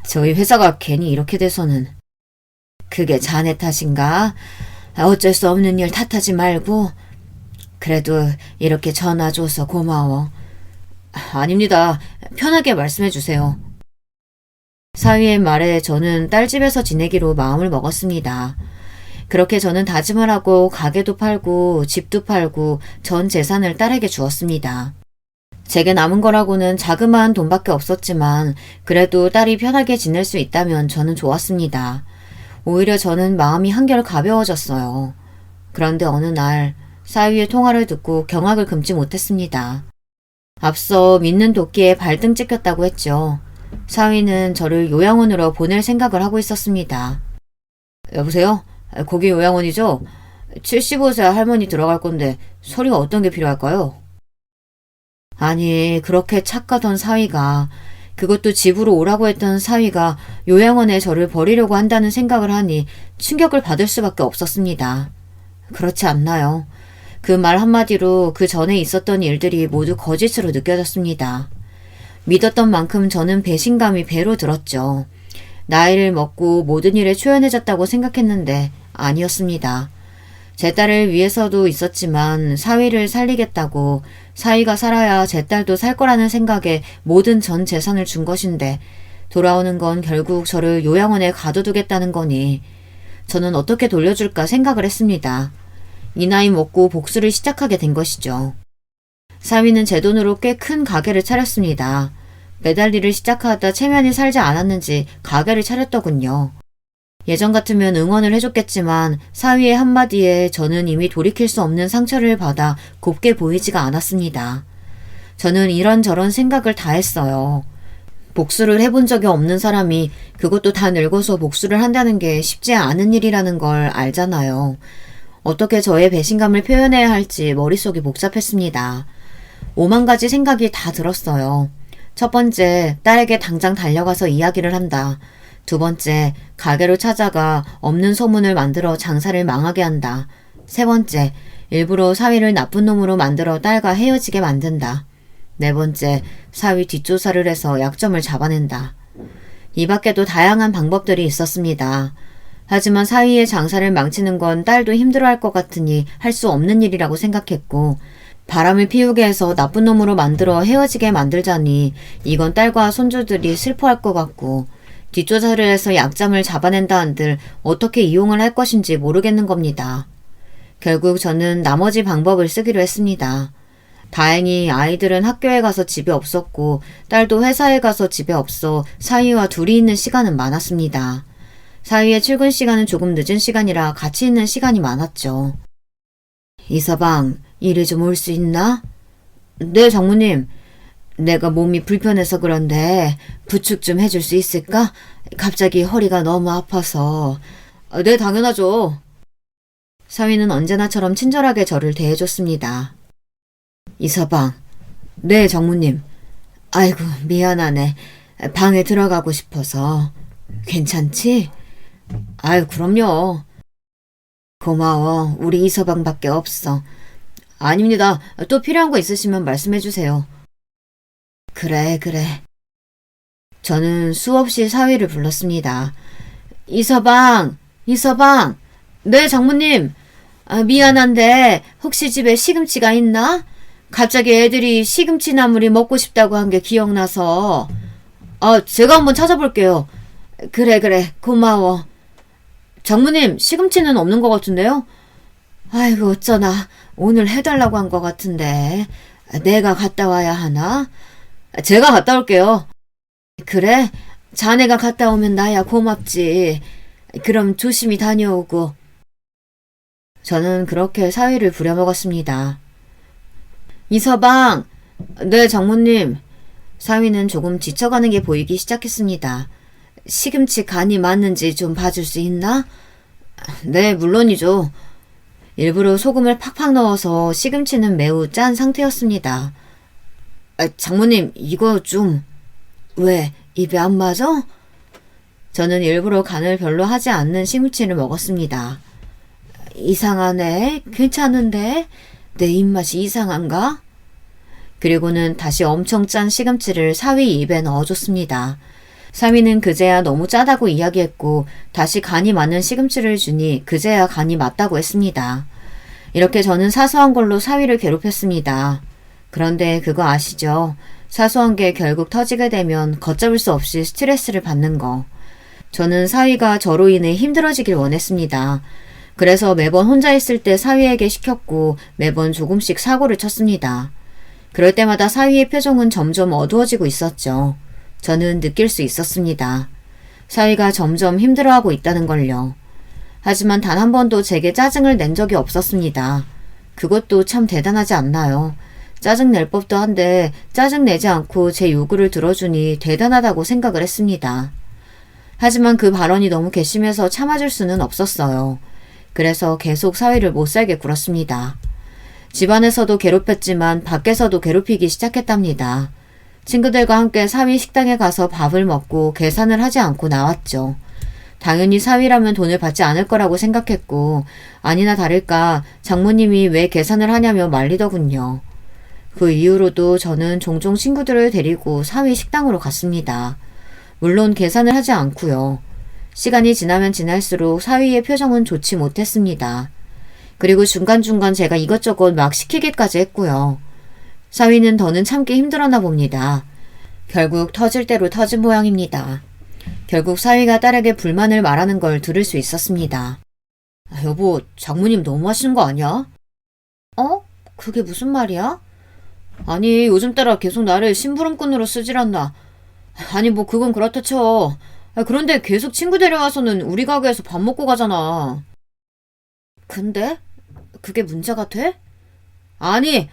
저희 회사가 괜히 이렇게 돼서는. 그게 자네 탓인가? 어쩔 수 없는 일 탓하지 말고. 그래도 이렇게 전화 줘서 고마워. 아닙니다. 편하게 말씀해 주세요. 사위의 말에 저는 딸 집에서 지내기로 마음을 먹었습니다. 그렇게 저는 다짐을 하고 가게도 팔고 집도 팔고 전 재산을 딸에게 주었습니다. 제게 남은 거라고는 자그마한 돈밖에 없었지만 그래도 딸이 편하게 지낼 수 있다면 저는 좋았습니다. 오히려 저는 마음이 한결 가벼워졌어요. 그런데 어느 날 사위의 통화를 듣고 경악을 금치 못했습니다. 앞서 믿는 도끼에 발등 찍혔다고 했죠. 사위는 저를 요양원으로 보낼 생각을 하고 있었습니다. 여보세요? 거기 요양원이죠? 75세 할머니 들어갈 건데 서류가 어떤 게 필요할까요? 아니, 그렇게 착하던 사위가, 그것도 집으로 오라고 했던 사위가 요양원에 저를 버리려고 한다는 생각을 하니 충격을 받을 수밖에 없었습니다. 그렇지 않나요? 그 말 한마디로 그 전에 있었던 일들이 모두 거짓으로 느껴졌습니다. 믿었던 만큼 저는 배신감이 배로 들었죠. 나이를 먹고 모든 일에 초연해졌다고 생각했는데 아니었습니다. 제 딸을 위해서도 있었지만 사위를 살리겠다고, 사위가 살아야 제 딸도 살 거라는 생각에 모든 전 재산을 준 것인데 돌아오는 건 결국 저를 요양원에 가둬두겠다는 거니 저는 어떻게 돌려줄까 생각을 했습니다. 이 나이 먹고 복수를 시작하게 된 것이죠. 사위는 제 돈으로 꽤 큰 가게를 차렸습니다. 매달 일을 시작하다 체면이 살지 않았는지 가게를 차렸더군요. 예전 같으면 응원을 해줬겠지만 사위의 한마디에 저는 이미 돌이킬 수 없는 상처를 받아 곱게 보이지가 않았습니다. 저는 이런저런 생각을 다 했어요. 복수를 해본 적이 없는 사람이 그것도 다 늙어서 복수를 한다는 게 쉽지 않은 일이라는 걸 알잖아요. 어떻게 저의 배신감을 표현해야 할지 머릿속이 복잡했습니다. 5만 가지 생각이 다 들었어요. 첫 번째, 딸에게 당장 달려가서 이야기를 한다. 두 번째, 가게로 찾아가 없는 소문을 만들어 장사를 망하게 한다. 세 번째, 일부러 사위를 나쁜 놈으로 만들어 딸과 헤어지게 만든다. 네 번째, 사위 뒷조사를 해서 약점을 잡아낸다. 이 밖에도 다양한 방법들이 있었습니다. 하지만 사위의 장사를 망치는 건 딸도 힘들어할 것 같으니 할 수 없는 일이라고 생각했고, 바람을 피우게 해서 나쁜 놈으로 만들어 헤어지게 만들자니 이건 딸과 손주들이 슬퍼할 것 같고, 뒷조사를 해서 약점을 잡아낸다 한들 어떻게 이용을 할 것인지 모르겠는 겁니다. 결국 저는 나머지 방법을 쓰기로 했습니다. 다행히 아이들은 학교에 가서 집에 없었고 딸도 회사에 가서 집에 없어 사위와 둘이 있는 시간은 많았습니다. 사위의 출근 시간은 조금 늦은 시간이라 같이 있는 시간이 많았죠. 이서방, 이리 좀 올 수 있나? 네, 장모님. 내가 몸이 불편해서 그런데 부축 좀 해줄 수 있을까? 갑자기 허리가 너무 아파서. 네, 당연하죠. 사위는 언제나처럼 친절하게 저를 대해줬습니다. 이서방. 네, 장모님. 아이고, 미안하네. 방에 들어가고 싶어서. 괜찮지? 아유, 그럼요. 고마워. 우리 이서방밖에 없어. 아닙니다. 또 필요한 거 있으시면 말씀해 주세요. 그래. 저는 수없이 사위를 불렀습니다. 이서방! 네, 장모님. 미안한데 혹시 집에 시금치가 있나? 갑자기 애들이 시금치 나물이 먹고 싶다고 한 게 기억나서. 제가 한번 찾아볼게요. 그래. 고마워. 장모님, 시금치는 없는 것 같은데요? 아이고, 어쩌나. 오늘 해달라고 한 것 같은데. 내가 갔다 와야 하나? 제가 갔다 올게요. 그래? 자네가 갔다 오면 나야 고맙지. 그럼 조심히 다녀오고. 저는 그렇게 사위를 부려먹었습니다. 이서방! 네, 장모님. 사위는 조금 지쳐가는 게 보이기 시작했습니다. 시금치 간이 맞는지 좀 봐줄 수 있나? 네, 물론이죠. 일부러 소금을 팍팍 넣어서 시금치는 매우 짠 상태였습니다. 장모님, 이거 좀... 왜, 입에 안 맞아? 저는 일부러 간을 별로 하지 않는 시금치를 먹었습니다. 이상하네. 괜찮은데? 내 입맛이 이상한가? 그리고는 다시 엄청 짠 시금치를 사위 입에 넣어줬습니다. 사위는 그제야 너무 짜다고 이야기했고 다시 간이 맞는 시금치를 주니 그제야 간이 맞다고 했습니다. 이렇게 저는 사소한 걸로 사위를 괴롭혔습니다. 그런데 그거 아시죠? 사소한 게 결국 터지게 되면 걷잡을 수 없이 스트레스를 받는 거. 저는 사위가 저로 인해 힘들어지길 원했습니다. 그래서 매번 혼자 있을 때 사위에게 시켰고 매번 조금씩 사고를 쳤습니다. 그럴 때마다 사위의 표정은 점점 어두워지고 있었죠. 저는 느낄 수 있었습니다. 사위가 점점 힘들어하고 있다는 걸요. 하지만 단 한 번도 제게 짜증을 낸 적이 없었습니다. 그것도 참 대단하지 않나요? 짜증 낼 법도 한데 짜증 내지 않고 제 요구를 들어주니 대단하다고 생각을 했습니다. 하지만 그 발언이 너무 괘씸해서 참아줄 수는 없었어요. 그래서 계속 사위를 못살게 굴었습니다. 집안에서도 괴롭혔지만 밖에서도 괴롭히기 시작했답니다. 친구들과 함께 사위 식당에 가서 밥을 먹고 계산을 하지 않고 나왔죠. 당연히 사위라면 돈을 받지 않을 거라고 생각했고 아니나 다를까 장모님이 왜 계산을 하냐며 말리더군요. 그 이후로도 저는 종종 친구들을 데리고 사위 식당으로 갔습니다. 물론 계산을 하지 않고요. 시간이 지나면 지날수록 사위의 표정은 좋지 못했습니다. 그리고 중간중간 제가 이것저것 막 시키기까지 했고요. 사위는 더는 참기 힘들었나 봅니다. 결국 터질 대로 터진 모양입니다. 결국 사위가 딸에게 불만을 말하는 걸 들을 수 있었습니다. 여보, 장모님 너무 하시는 거 아니야? 그게 무슨 말이야? 아니, 요즘 따라 계속 나를 심부름꾼으로 쓰질 않나. 아니, 뭐 그건 그렇다 쳐. 그런데 계속 친구 데려와서는 우리 가게에서 밥 먹고 가잖아. 근데? 그게 문제가 돼? 아니,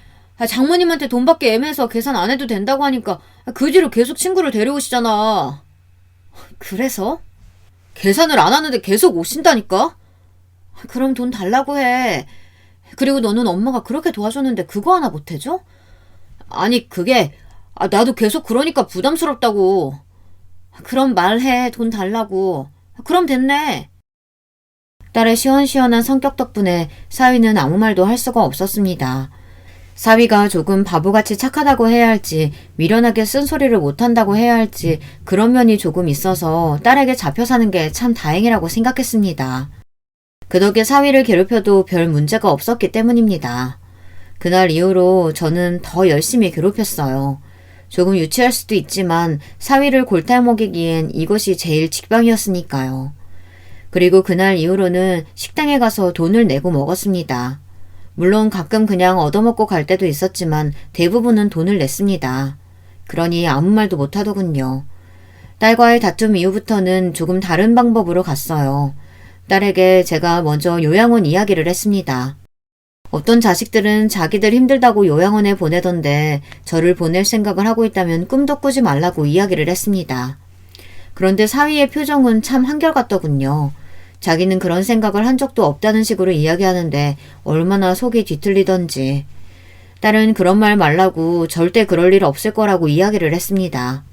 장모님한테 돈 받기 애매해서 계산 안 해도 된다고 하니까 그 뒤로 계속 친구를 데려오시잖아. 그래서? 계산을 안 하는데 계속 오신다니까? 그럼 돈 달라고 해. 그리고 너는 엄마가 그렇게 도와줬는데 그거 하나 못 해줘? 아니, 그게 나도 계속 그러니까 부담스럽다고. 그럼 말해. 돈 달라고. 그럼 됐네. 딸의 시원시원한 성격 덕분에 사위는 아무 말도 할 수가 없었습니다. 사위가 조금 바보같이 착하다고 해야 할지 미련하게 쓴소리를 못한다고 해야 할지 그런 면이 조금 있어서 딸에게 잡혀 사는 게 참 다행이라고 생각했습니다. 그 덕에 사위를 괴롭혀도 별 문제가 없었기 때문입니다. 그날 이후로 저는 더 열심히 괴롭혔어요. 조금 유치할 수도 있지만 사위를 골탕 먹이기엔 이것이 제일 직방이었으니까요. 그리고 그날 이후로는 식당에 가서 돈을 내고 먹었습니다. 물론 가끔 그냥 얻어먹고 갈 때도 있었지만 대부분은 돈을 냈습니다. 그러니 아무 말도 못하더군요. 딸과의 다툼 이후부터는 조금 다른 방법으로 갔어요. 딸에게 제가 먼저 요양원 이야기를 했습니다. 어떤 자식들은 자기들 힘들다고 요양원에 보내던데 저를 보낼 생각을 하고 있다면 꿈도 꾸지 말라고 이야기를 했습니다. 그런데 사위의 표정은 참 한결같더군요. 자기는 그런 생각을 한 적도 없다는 식으로 이야기하는데 얼마나 속이 뒤틀리던지. 딸은 그런 말 말라고 절대 그럴 일 없을 거라고 이야기를 했습니다.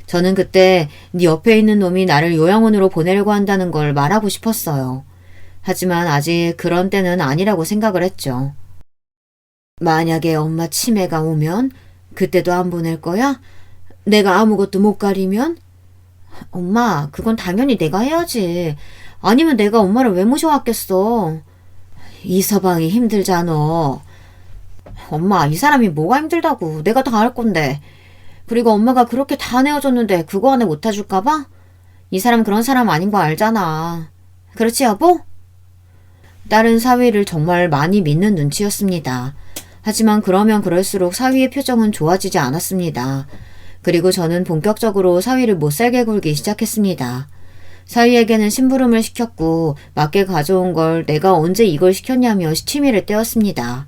저는 그때 네 옆에 있는 놈이 나를 요양원으로 보내려고 한다는 걸 말하고 싶었어요. 하지만 아직 그런 때는 아니라고 생각을 했죠. 만약에 엄마 치매가 오면 그때도 안 보낼 거야? 내가 아무것도 못 가리면? 엄마, 그건 당연히 내가 해야지. 아니면 내가 엄마를 왜 모셔왔겠어. 이서방이 힘들잖아. 엄마, 이 사람이 뭐가 힘들다고. 내가 다 할 건데. 그리고 엄마가 그렇게 다 내어줬는데 그거 안에 못 해줄까봐? 이 사람 그런 사람 아닌 거 알잖아. 그렇지 여보? 딸은 사위를 정말 많이 믿는 눈치였습니다. 하지만 그러면 그럴수록 사위의 표정은 좋아지지 않았습니다. 그리고 저는 본격적으로 사위를 못살게 굴기 시작했습니다. 사위에게는 심부름을 시켰고 맞게 가져온 걸 내가 언제 이걸 시켰냐며 시치미를 떼었습니다.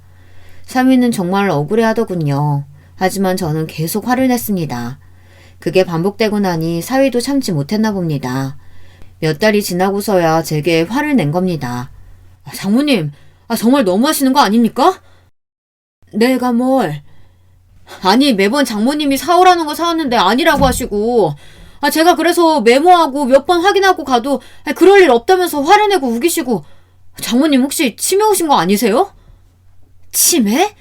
사위는 정말 억울해하더군요. 하지만 저는 계속 화를 냈습니다. 그게 반복되고 나니 사위도 참지 못했나 봅니다. 몇 달이 지나고서야 제게 화를 낸 겁니다. 장모님, 정말 너무하시는 거 아닙니까? 내가 뭘? 아니 매번 장모님이 사오라는 거 사왔는데 아니라고 하시고 제가 그래서 메모하고 몇 번 확인하고 가도 그럴 일 없다면서 화를 내고 우기시고 장모님 혹시 치매 오신 거 아니세요? 치매?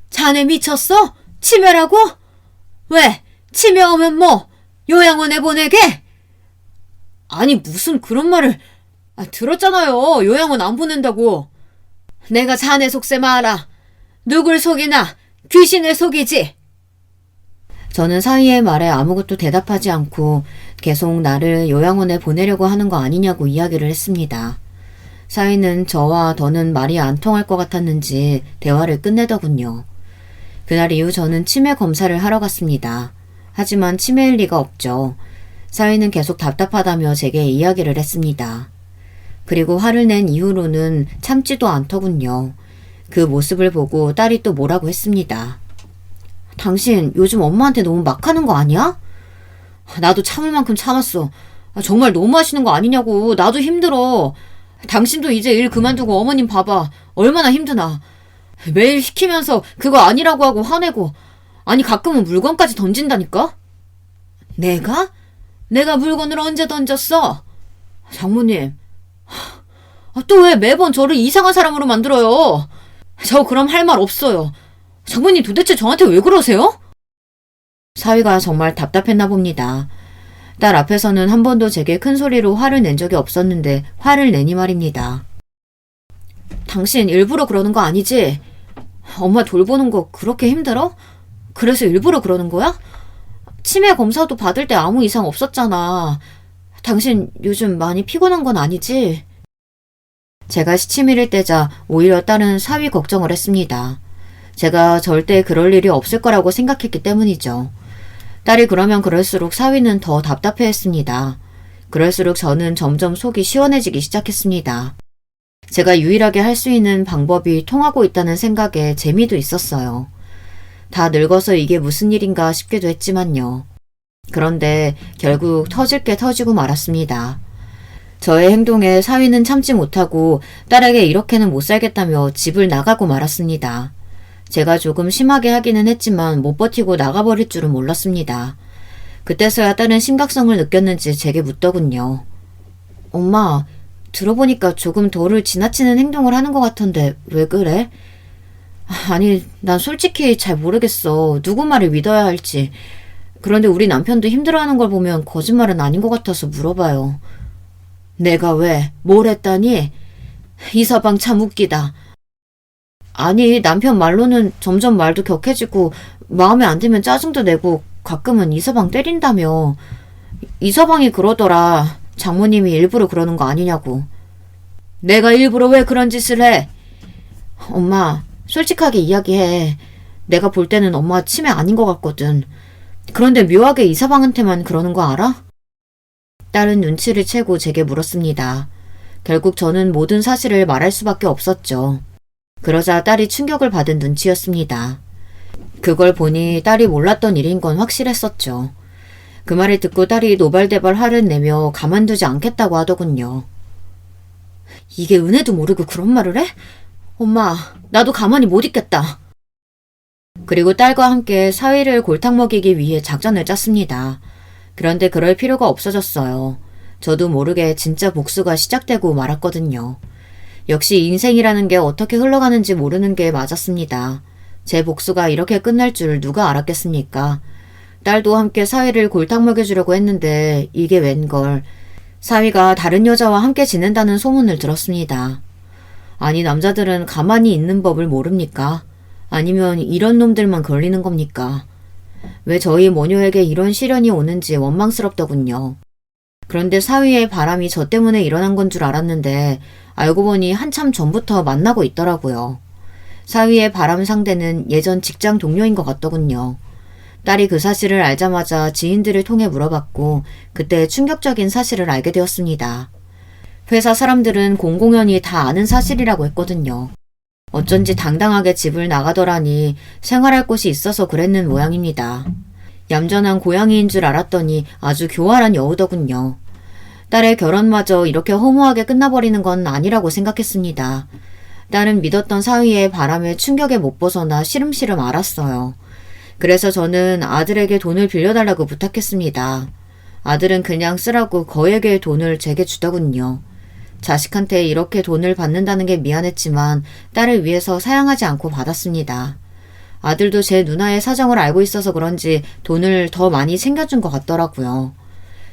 자네 미쳤어? 치매라고? 왜? 치매 오면 뭐? 요양원에 보내게? 아니 무슨 그런 말을 들었잖아요. 요양원 안 보낸다고. 내가 자네 속셈 알아. 누굴 속이나 귀신을 속이지. 저는 사위의 말에 아무것도 대답하지 않고 계속 나를 요양원에 보내려고 하는 거 아니냐고 이야기를 했습니다. 사위는 저와 더는 말이 안 통할 것 같았는지 대화를 끝내더군요. 그날 이후 저는 치매 검사를 하러 갔습니다. 하지만 치매일 리가 없죠. 사위는 계속 답답하다며 제게 이야기를 했습니다. 그리고 화를 낸 이후로는 참지도 않더군요. 그 모습을 보고 딸이 또 뭐라고 했습니다. 당신 요즘 엄마한테 너무 막 하는 거 아니야? 나도 참을 만큼 참았어. 정말 너무 하시는 거 아니냐고. 나도 힘들어. 당신도 이제 일 그만두고 어머님 봐봐. 얼마나 힘드나. 매일 시키면서 그거 아니라고 하고 화내고. 아니 가끔은 물건까지 던진다니까? 내가? 내가 물건을 언제 던졌어? 장모님. 또 왜 매번 저를 이상한 사람으로 만들어요? 저 그럼 할 말 없어요. 장모님 도대체 저한테 왜 그러세요? 사위가 정말 답답했나 봅니다. 딸 앞에서는 한 번도 제게 큰 소리로 화를 낸 적이 없었는데 화를 내니 말입니다. 당신 일부러 그러는 거 아니지? 엄마 돌보는 거 그렇게 힘들어? 그래서 일부러 그러는 거야? 치매 검사도 받을 때 아무 이상 없었잖아. 당신 요즘 많이 피곤한 건 아니지? 제가 시치미를 떼자 오히려 딸은 사위 걱정을 했습니다. 제가 절대 그럴 일이 없을 거라고 생각했기 때문이죠. 딸이 그러면 그럴수록 사위는 더 답답해했습니다. 그럴수록 저는 점점 속이 시원해지기 시작했습니다. 제가 유일하게 할 수 있는 방법이 통하고 있다는 생각에 재미도 있었어요. 다 늙어서 이게 무슨 일인가 싶기도 했지만요. 그런데 결국 터질 게 터지고 말았습니다. 저의 행동에 사위는 참지 못하고 딸에게 이렇게는 못 살겠다며 집을 나가고 말았습니다. 제가 조금 심하게 하기는 했지만 못 버티고 나가버릴 줄은 몰랐습니다. 그때서야 딸은 심각성을 느꼈는지 제게 묻더군요. 엄마, 들어보니까 조금 도를 지나치는 행동을 하는 것 같은데 왜 그래? 아니, 난 솔직히 잘 모르겠어. 누구 말을 믿어야 할지. 그런데 우리 남편도 힘들어하는 걸 보면 거짓말은 아닌 것 같아서 물어봐요. 내가 왜? 뭘 했다니? 이서방 참 웃기다. 아니, 남편 말로는 점점 말도 격해지고 마음에 안 들면 짜증도 내고 가끔은 이서방 때린다며. 이서방이 그러더라. 장모님이 일부러 그러는 거 아니냐고. 내가 일부러 왜 그런 짓을 해? 엄마, 솔직하게 이야기해. 내가 볼 때는 엄마 치매 아닌 것 같거든. 그런데 묘하게 이서방한테만 그러는 거 알아? 딸은 눈치를 채고 제게 물었습니다. 결국 저는 모든 사실을 말할 수밖에 없었죠. 그러자 딸이 충격을 받은 눈치였습니다. 그걸 보니 딸이 몰랐던 일인 건 확실했었죠. 그 말을 듣고 딸이 노발대발 화를 내며 가만두지 않겠다고 하더군요. 이게 은혜도 모르고 그런 말을 해? 엄마, 나도 가만히 못 있겠다. 그리고 딸과 함께 사위를 골탕 먹이기 위해 작전을 짰습니다. 그런데 그럴 필요가 없어졌어요. 저도 모르게 진짜 복수가 시작되고 말았거든요. 역시 인생이라는 게 어떻게 흘러가는지 모르는 게 맞았습니다. 제 복수가 이렇게 끝날 줄 누가 알았겠습니까? 딸도 함께 사위를 골탕 먹여주려고 했는데 이게 웬걸. 사위가 다른 여자와 함께 지낸다는 소문을 들었습니다. 아니 남자들은 가만히 있는 법을 모릅니까? 아니면 이런 놈들만 걸리는 겁니까? 왜 저희 모녀에게 이런 시련이 오는지 원망스럽더군요. 그런데 사위의 바람이 저 때문에 일어난 건 줄 알았는데 알고 보니 한참 전부터 만나고 있더라고요. 사위의 바람 상대는 예전 직장 동료인 것 같더군요. 딸이 그 사실을 알자마자 지인들을 통해 물어봤고 그때 충격적인 사실을 알게 되었습니다. 회사 사람들은 공공연히 다 아는 사실이라고 했거든요. 어쩐지 당당하게 집을 나가더라니 생활할 곳이 있어서 그랬는 모양입니다. 얌전한 고양이인 줄 알았더니 아주 교활한 여우더군요. 딸의 결혼마저 이렇게 허무하게 끝나버리는 건 아니라고 생각했습니다. 딸은 믿었던 사위의 바람에 충격에 못 벗어나 시름시름 앓았어요. 그래서 저는 아들에게 돈을 빌려달라고 부탁했습니다. 아들은 그냥 쓰라고 거액의 돈을 제게 주더군요. 자식한테 이렇게 돈을 받는다는 게 미안했지만 딸을 위해서 사양하지 않고 받았습니다. 아들도 제 누나의 사정을 알고 있어서 그런지 돈을 더 많이 챙겨준 것 같더라고요.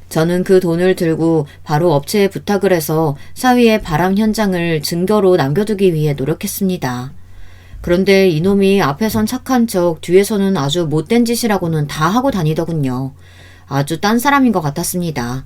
저는 그 돈을 들고 바로 업체에 부탁을 해서 사위의 바람 현장을 증거로 남겨두기 위해 노력했습니다. 그런데 이놈이 앞에선 착한 척 뒤에서는 아주 못된 짓이라고는 다 하고 다니더군요. 아주 딴 사람인 것 같았습니다.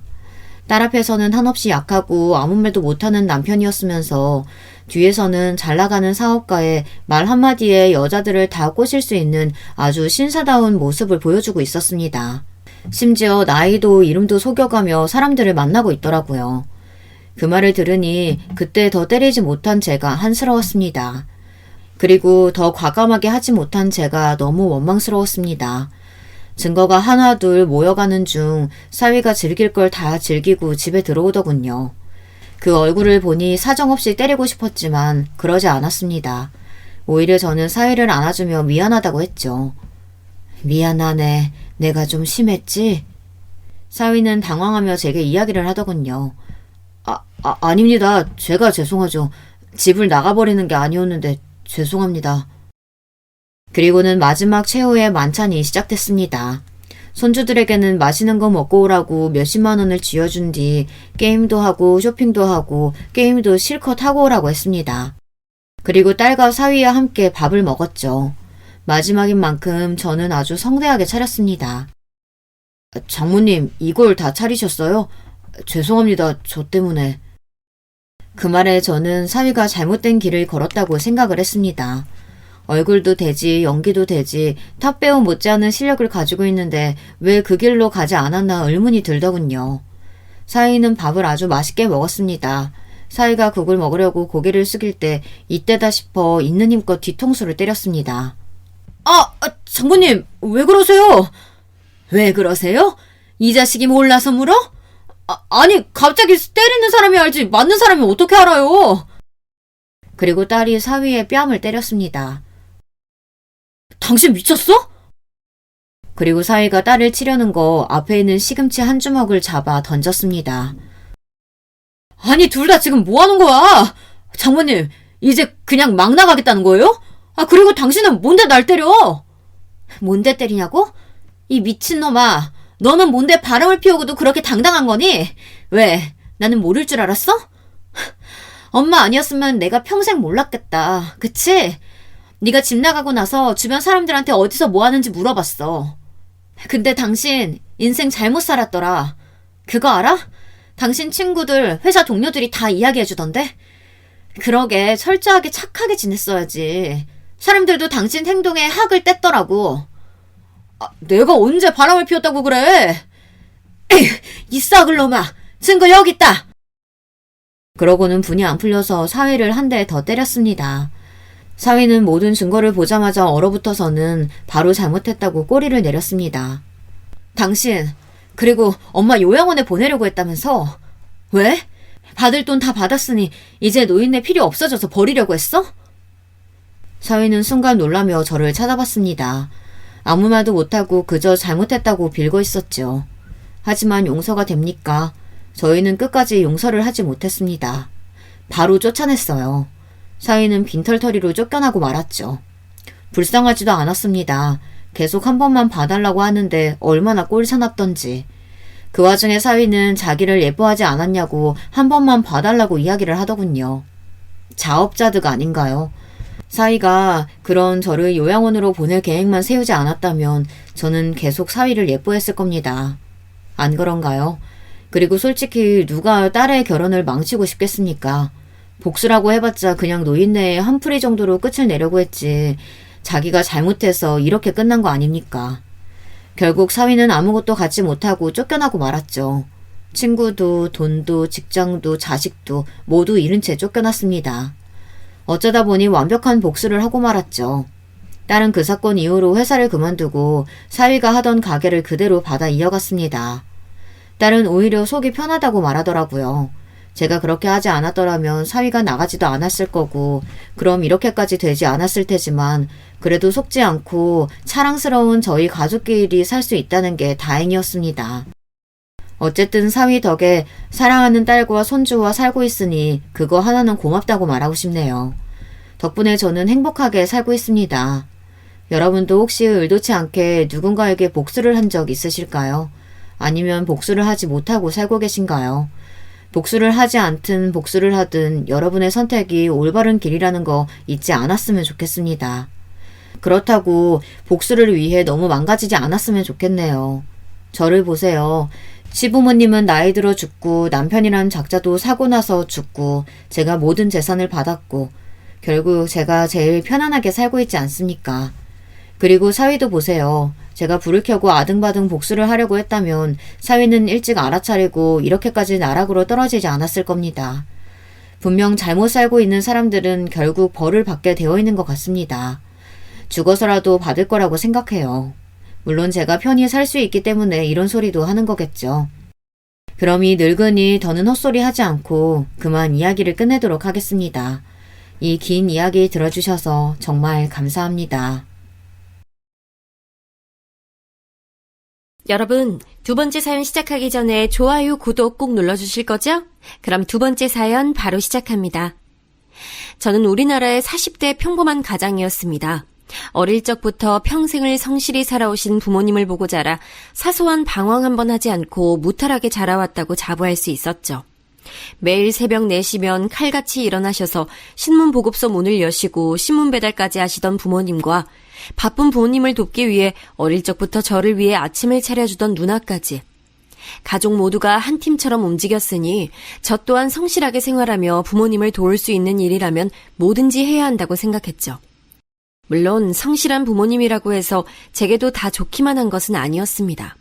딸 앞에서는 한없이 약하고 아무 말도 못하는 남편이었으면서 뒤에서는 잘나가는 사업가에 말 한마디에 여자들을 다 꼬실 수 있는 아주 신사다운 모습을 보여주고 있었습니다. 심지어 나이도 이름도 속여가며 사람들을 만나고 있더라고요. 그 말을 들으니 그때 더 때리지 못한 제가 한스러웠습니다. 그리고 더 과감하게 하지 못한 제가 너무 원망스러웠습니다. 증거가 하나둘 모여가는 중 사위가 즐길 걸 다 즐기고 집에 들어오더군요. 그 얼굴을 보니 사정없이 때리고 싶었지만 그러지 않았습니다. 오히려 저는 사위를 안아주며 미안하다고 했죠. 미안하네. 내가 좀 심했지? 사위는 당황하며 제게 이야기를 하더군요. 아닙니다. 제가 죄송하죠. 집을 나가버리는 게 아니었는데 죄송합니다. 그리고는 마지막 최후의 만찬이 시작됐습니다. 손주들에게는 맛있는 거 먹고 오라고 몇십만 원을 쥐어준 뒤 게임도 하고 쇼핑도 하고 게임도 실컷 하고 오라고 했습니다. 그리고 딸과 사위와 함께 밥을 먹었죠. 마지막인 만큼 저는 아주 성대하게 차렸습니다. 장모님, 이걸 다 차리셨어요? 죄송합니다. 저 때문에. 그 말에 저는 사위가 잘못된 길을 걸었다고 생각을 했습니다. 얼굴도 되지 연기도 되지 탑배우 못지않은 실력을 가지고 있는데 왜 그 길로 가지 않았나 의문이 들더군요. 사위는 밥을 아주 맛있게 먹었습니다. 사위가 국을 먹으려고 고개를 숙일 때 이때다 싶어 있는 힘껏 뒤통수를 때렸습니다. 장모님 왜 그러세요? 왜 그러세요? 이 자식이 몰라서 물어? 아니 갑자기 때리는 사람이 알지 맞는 사람이 어떻게 알아요? 그리고 딸이 사위의 뺨을 때렸습니다. 당신 미쳤어? 그리고 사위가 딸을 치려는 거 앞에 있는 시금치 한 주먹을 잡아 던졌습니다. 아니 둘 다 지금 뭐 하는 거야? 장모님 이제 그냥 막 나가겠다는 거예요? 그리고 당신은 뭔데 날 때려? 뭔데 때리냐고? 이 미친놈아 너는 뭔데 바람을 피우고도 그렇게 당당한 거니? 왜? 나는 모를 줄 알았어? 엄마 아니었으면 내가 평생 몰랐겠다. 그치? 네가 집 나가고 나서 주변 사람들한테 어디서 뭐 하는지 물어봤어. 근데 당신 인생 잘못 살았더라. 그거 알아? 당신 친구들, 회사 동료들이 다 이야기해주던데? 그러게 철저하게 착하게 지냈어야지. 사람들도 당신 행동에 학을 뗐더라고. 내가 언제 바람을 피웠다고 그래? 에휴, 이 썩을 놈아. 증거 여기 있다. 그러고는 분이 안 풀려서 사위를 한 대 더 때렸습니다. 사위는 모든 증거를 보자마자 얼어붙어서는 바로 잘못했다고 꼬리를 내렸습니다. 당신, 그리고 엄마 요양원에 보내려고 했다면서? 왜? 받을 돈 다 받았으니 이제 노인네 필요 없어져서 버리려고 했어? 사위는 순간 놀라며 저를 쳐다봤습니다. 아무 말도 못하고 그저 잘못했다고 빌고 있었죠. 하지만 용서가 됩니까? 저희는 끝까지 용서를 하지 못했습니다. 바로 쫓아냈어요. 사위는 빈털터리로 쫓겨나고 말았죠. 불쌍하지도 않았습니다. 계속 한 번만 봐달라고 하는데 얼마나 꼴사납던지. 그 와중에 사위는 자기를 예뻐하지 않았냐고 한 번만 봐달라고 이야기를 하더군요. 자업자득 아닌가요? 사위가 그런 저를 요양원으로 보낼 계획만 세우지 않았다면 저는 계속 사위를 예뻐했을 겁니다. 안 그런가요? 그리고 솔직히 누가 딸의 결혼을 망치고 싶겠습니까? 복수라고 해봤자 그냥 노인네의 한풀이 정도로 끝을 내려고 했지 자기가 잘못해서 이렇게 끝난 거 아닙니까? 결국 사위는 아무것도 갖지 못하고 쫓겨나고 말았죠. 친구도 돈도 직장도 자식도 모두 잃은 채 쫓겨났습니다. 어쩌다 보니 완벽한 복수를 하고 말았죠. 딸은 그 사건 이후로 회사를 그만두고 사위가 하던 가게를 그대로 받아 이어갔습니다. 딸은 오히려 속이 편하다고 말하더라고요. 제가 그렇게 하지 않았더라면 사위가 나가지도 않았을 거고 그럼 이렇게까지 되지 않았을 테지만 그래도 속지 않고 사랑스러운 저희 가족끼리 살 수 있다는 게 다행이었습니다. 어쨌든 사위 덕에 사랑하는 딸과 손주와 살고 있으니 그거 하나는 고맙다고 말하고 싶네요. 덕분에 저는 행복하게 살고 있습니다. 여러분도 혹시 의도치 않게 누군가에게 복수를 한 적 있으실까요? 아니면 복수를 하지 못하고 살고 계신가요? 복수를 하지 않든 복수를 하든 여러분의 선택이 올바른 길이라는 거 잊지 않았으면 좋겠습니다. 그렇다고 복수를 위해 너무 망가지지 않았으면 좋겠네요. 저를 보세요. 시부모님은 나이 들어 죽고 남편이란 작자도 사고 나서 죽고 제가 모든 재산을 받았고 결국 제가 제일 편안하게 살고 있지 않습니까? 그리고 사위도 보세요. 제가 불을 켜고 아등바등 복수를 하려고 했다면 사위는 일찍 알아차리고 이렇게까지 나락으로 떨어지지 않았을 겁니다. 분명 잘못 살고 있는 사람들은 결국 벌을 받게 되어 있는 것 같습니다. 죽어서라도 받을 거라고 생각해요. 물론 제가 편히 살 수 있기 때문에 이런 소리도 하는 거겠죠. 그럼 이 늙은이 더는 헛소리 하지 않고 그만 이야기를 끝내도록 하겠습니다. 이 긴 이야기 들어주셔서 정말 감사합니다.
여러분, 두 번째 사연 시작하기 전에 좋아요, 구독 꼭 눌러주실 거죠? 그럼 두 번째 사연 바로 시작합니다. 저는 우리나라의 40대 평범한 가장이었습니다. 어릴 적부터 평생을 성실히 살아오신 부모님을 보고 자라 사소한 방황 한 번 하지 않고 무탈하게 자라왔다고 자부할 수 있었죠. 매일 새벽 4시면 칼같이 일어나셔서 신문 보급소 문을 여시고 신문 배달까지 하시던 부모님과 바쁜 부모님을 돕기 위해 어릴 적부터 저를 위해 아침을 차려주던 누나까지 가족 모두가 한 팀처럼 움직였으니 저 또한 성실하게 생활하며 부모님을 도울 수 있는 일이라면 뭐든지 해야 한다고 생각했죠. 물론 성실한 부모님이라고 해서 제게도 다 좋기만 한 것은 아니었습니다.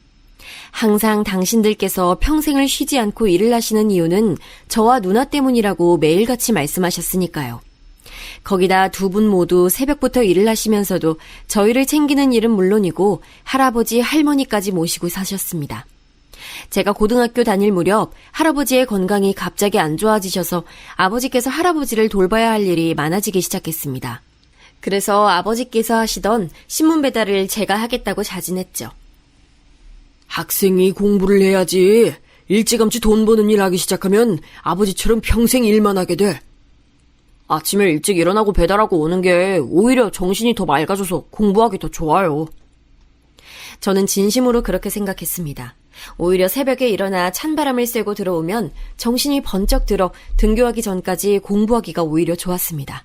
항상 당신들께서 평생을 쉬지 않고 일을 하시는 이유는 저와 누나 때문이라고 매일같이 말씀하셨으니까요. 거기다 두 분 모두 새벽부터 일을 하시면서도 저희를 챙기는 일은 물론이고 할아버지, 할머니까지 모시고 사셨습니다. 제가 고등학교 다닐 무렵 할아버지의 건강이 갑자기 안 좋아지셔서 아버지께서 할아버지를 돌봐야 할 일이 많아지기 시작했습니다. 그래서 아버지께서 하시던 신문 배달을 제가 하겠다고 자진했죠.
학생이 공부를 해야지. 일찌감치 돈 버는 일 하기 시작하면 아버지처럼 평생 일만 하게 돼. 아침에 일찍 일어나고 배달하고 오는 게 오히려 정신이 더 맑아져서 공부하기 더 좋아요.
저는 진심으로 그렇게 생각했습니다. 오히려 새벽에 일어나 찬바람을 쐬고 들어오면 정신이 번쩍 들어 등교하기 전까지 공부하기가 오히려 좋았습니다.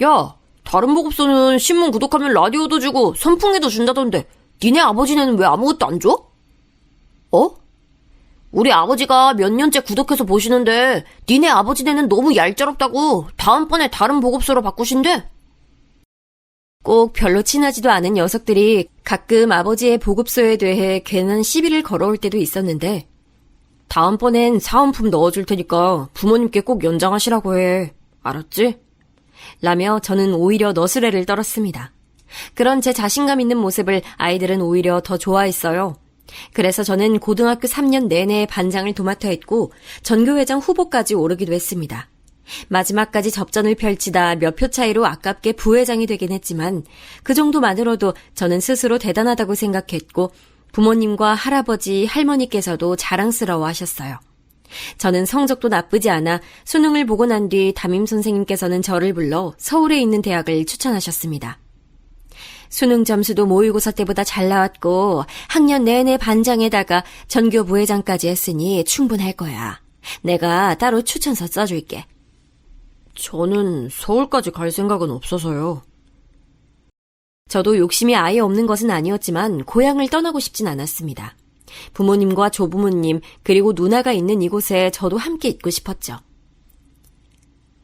야, 다른 보급소는 신문 구독하면 라디오도 주고 선풍기도 준다던데 니네 아버지네는 왜 아무것도 안 줘? 어? 우리 아버지가 몇 년째 구독해서 보시는데 니네 아버지네는 너무 얄짤없다고 다음번에 다른 보급소로 바꾸신대.
꼭 별로 친하지도 않은 녀석들이 가끔 아버지의 보급소에 대해 괜한 시비를 걸어올 때도 있었는데
다음번엔 사은품 넣어줄 테니까 부모님께 꼭 연장하시라고 해. 알았지?
라며 저는 오히려 너스레를 떨었습니다. 그런 제 자신감 있는 모습을 아이들은 오히려 더 좋아했어요. 그래서 저는 고등학교 3년 내내 반장을 도맡아 했고 전교회장 후보까지 오르기도 했습니다. 마지막까지 접전을 펼치다 몇 표 차이로 아깝게 부회장이 되긴 했지만 그 정도만으로도 저는 스스로 대단하다고 생각했고 부모님과 할아버지, 할머니께서도 자랑스러워 하셨어요. 저는 성적도 나쁘지 않아 수능을 보고 난 뒤 담임 선생님께서는 저를 불러 서울에 있는 대학을 추천하셨습니다. 수능 점수도 모의고사 때보다 잘 나왔고 학년 내내 반장에다가 전교 부회장까지 했으니 충분할 거야. 내가 따로 추천서 써줄게.
저는 서울까지 갈 생각은 없어서요.
저도 욕심이 아예 없는 것은 아니었지만 고향을 떠나고 싶진 않았습니다. 부모님과 조부모님 그리고 누나가 있는 이곳에 저도 함께 있고 싶었죠.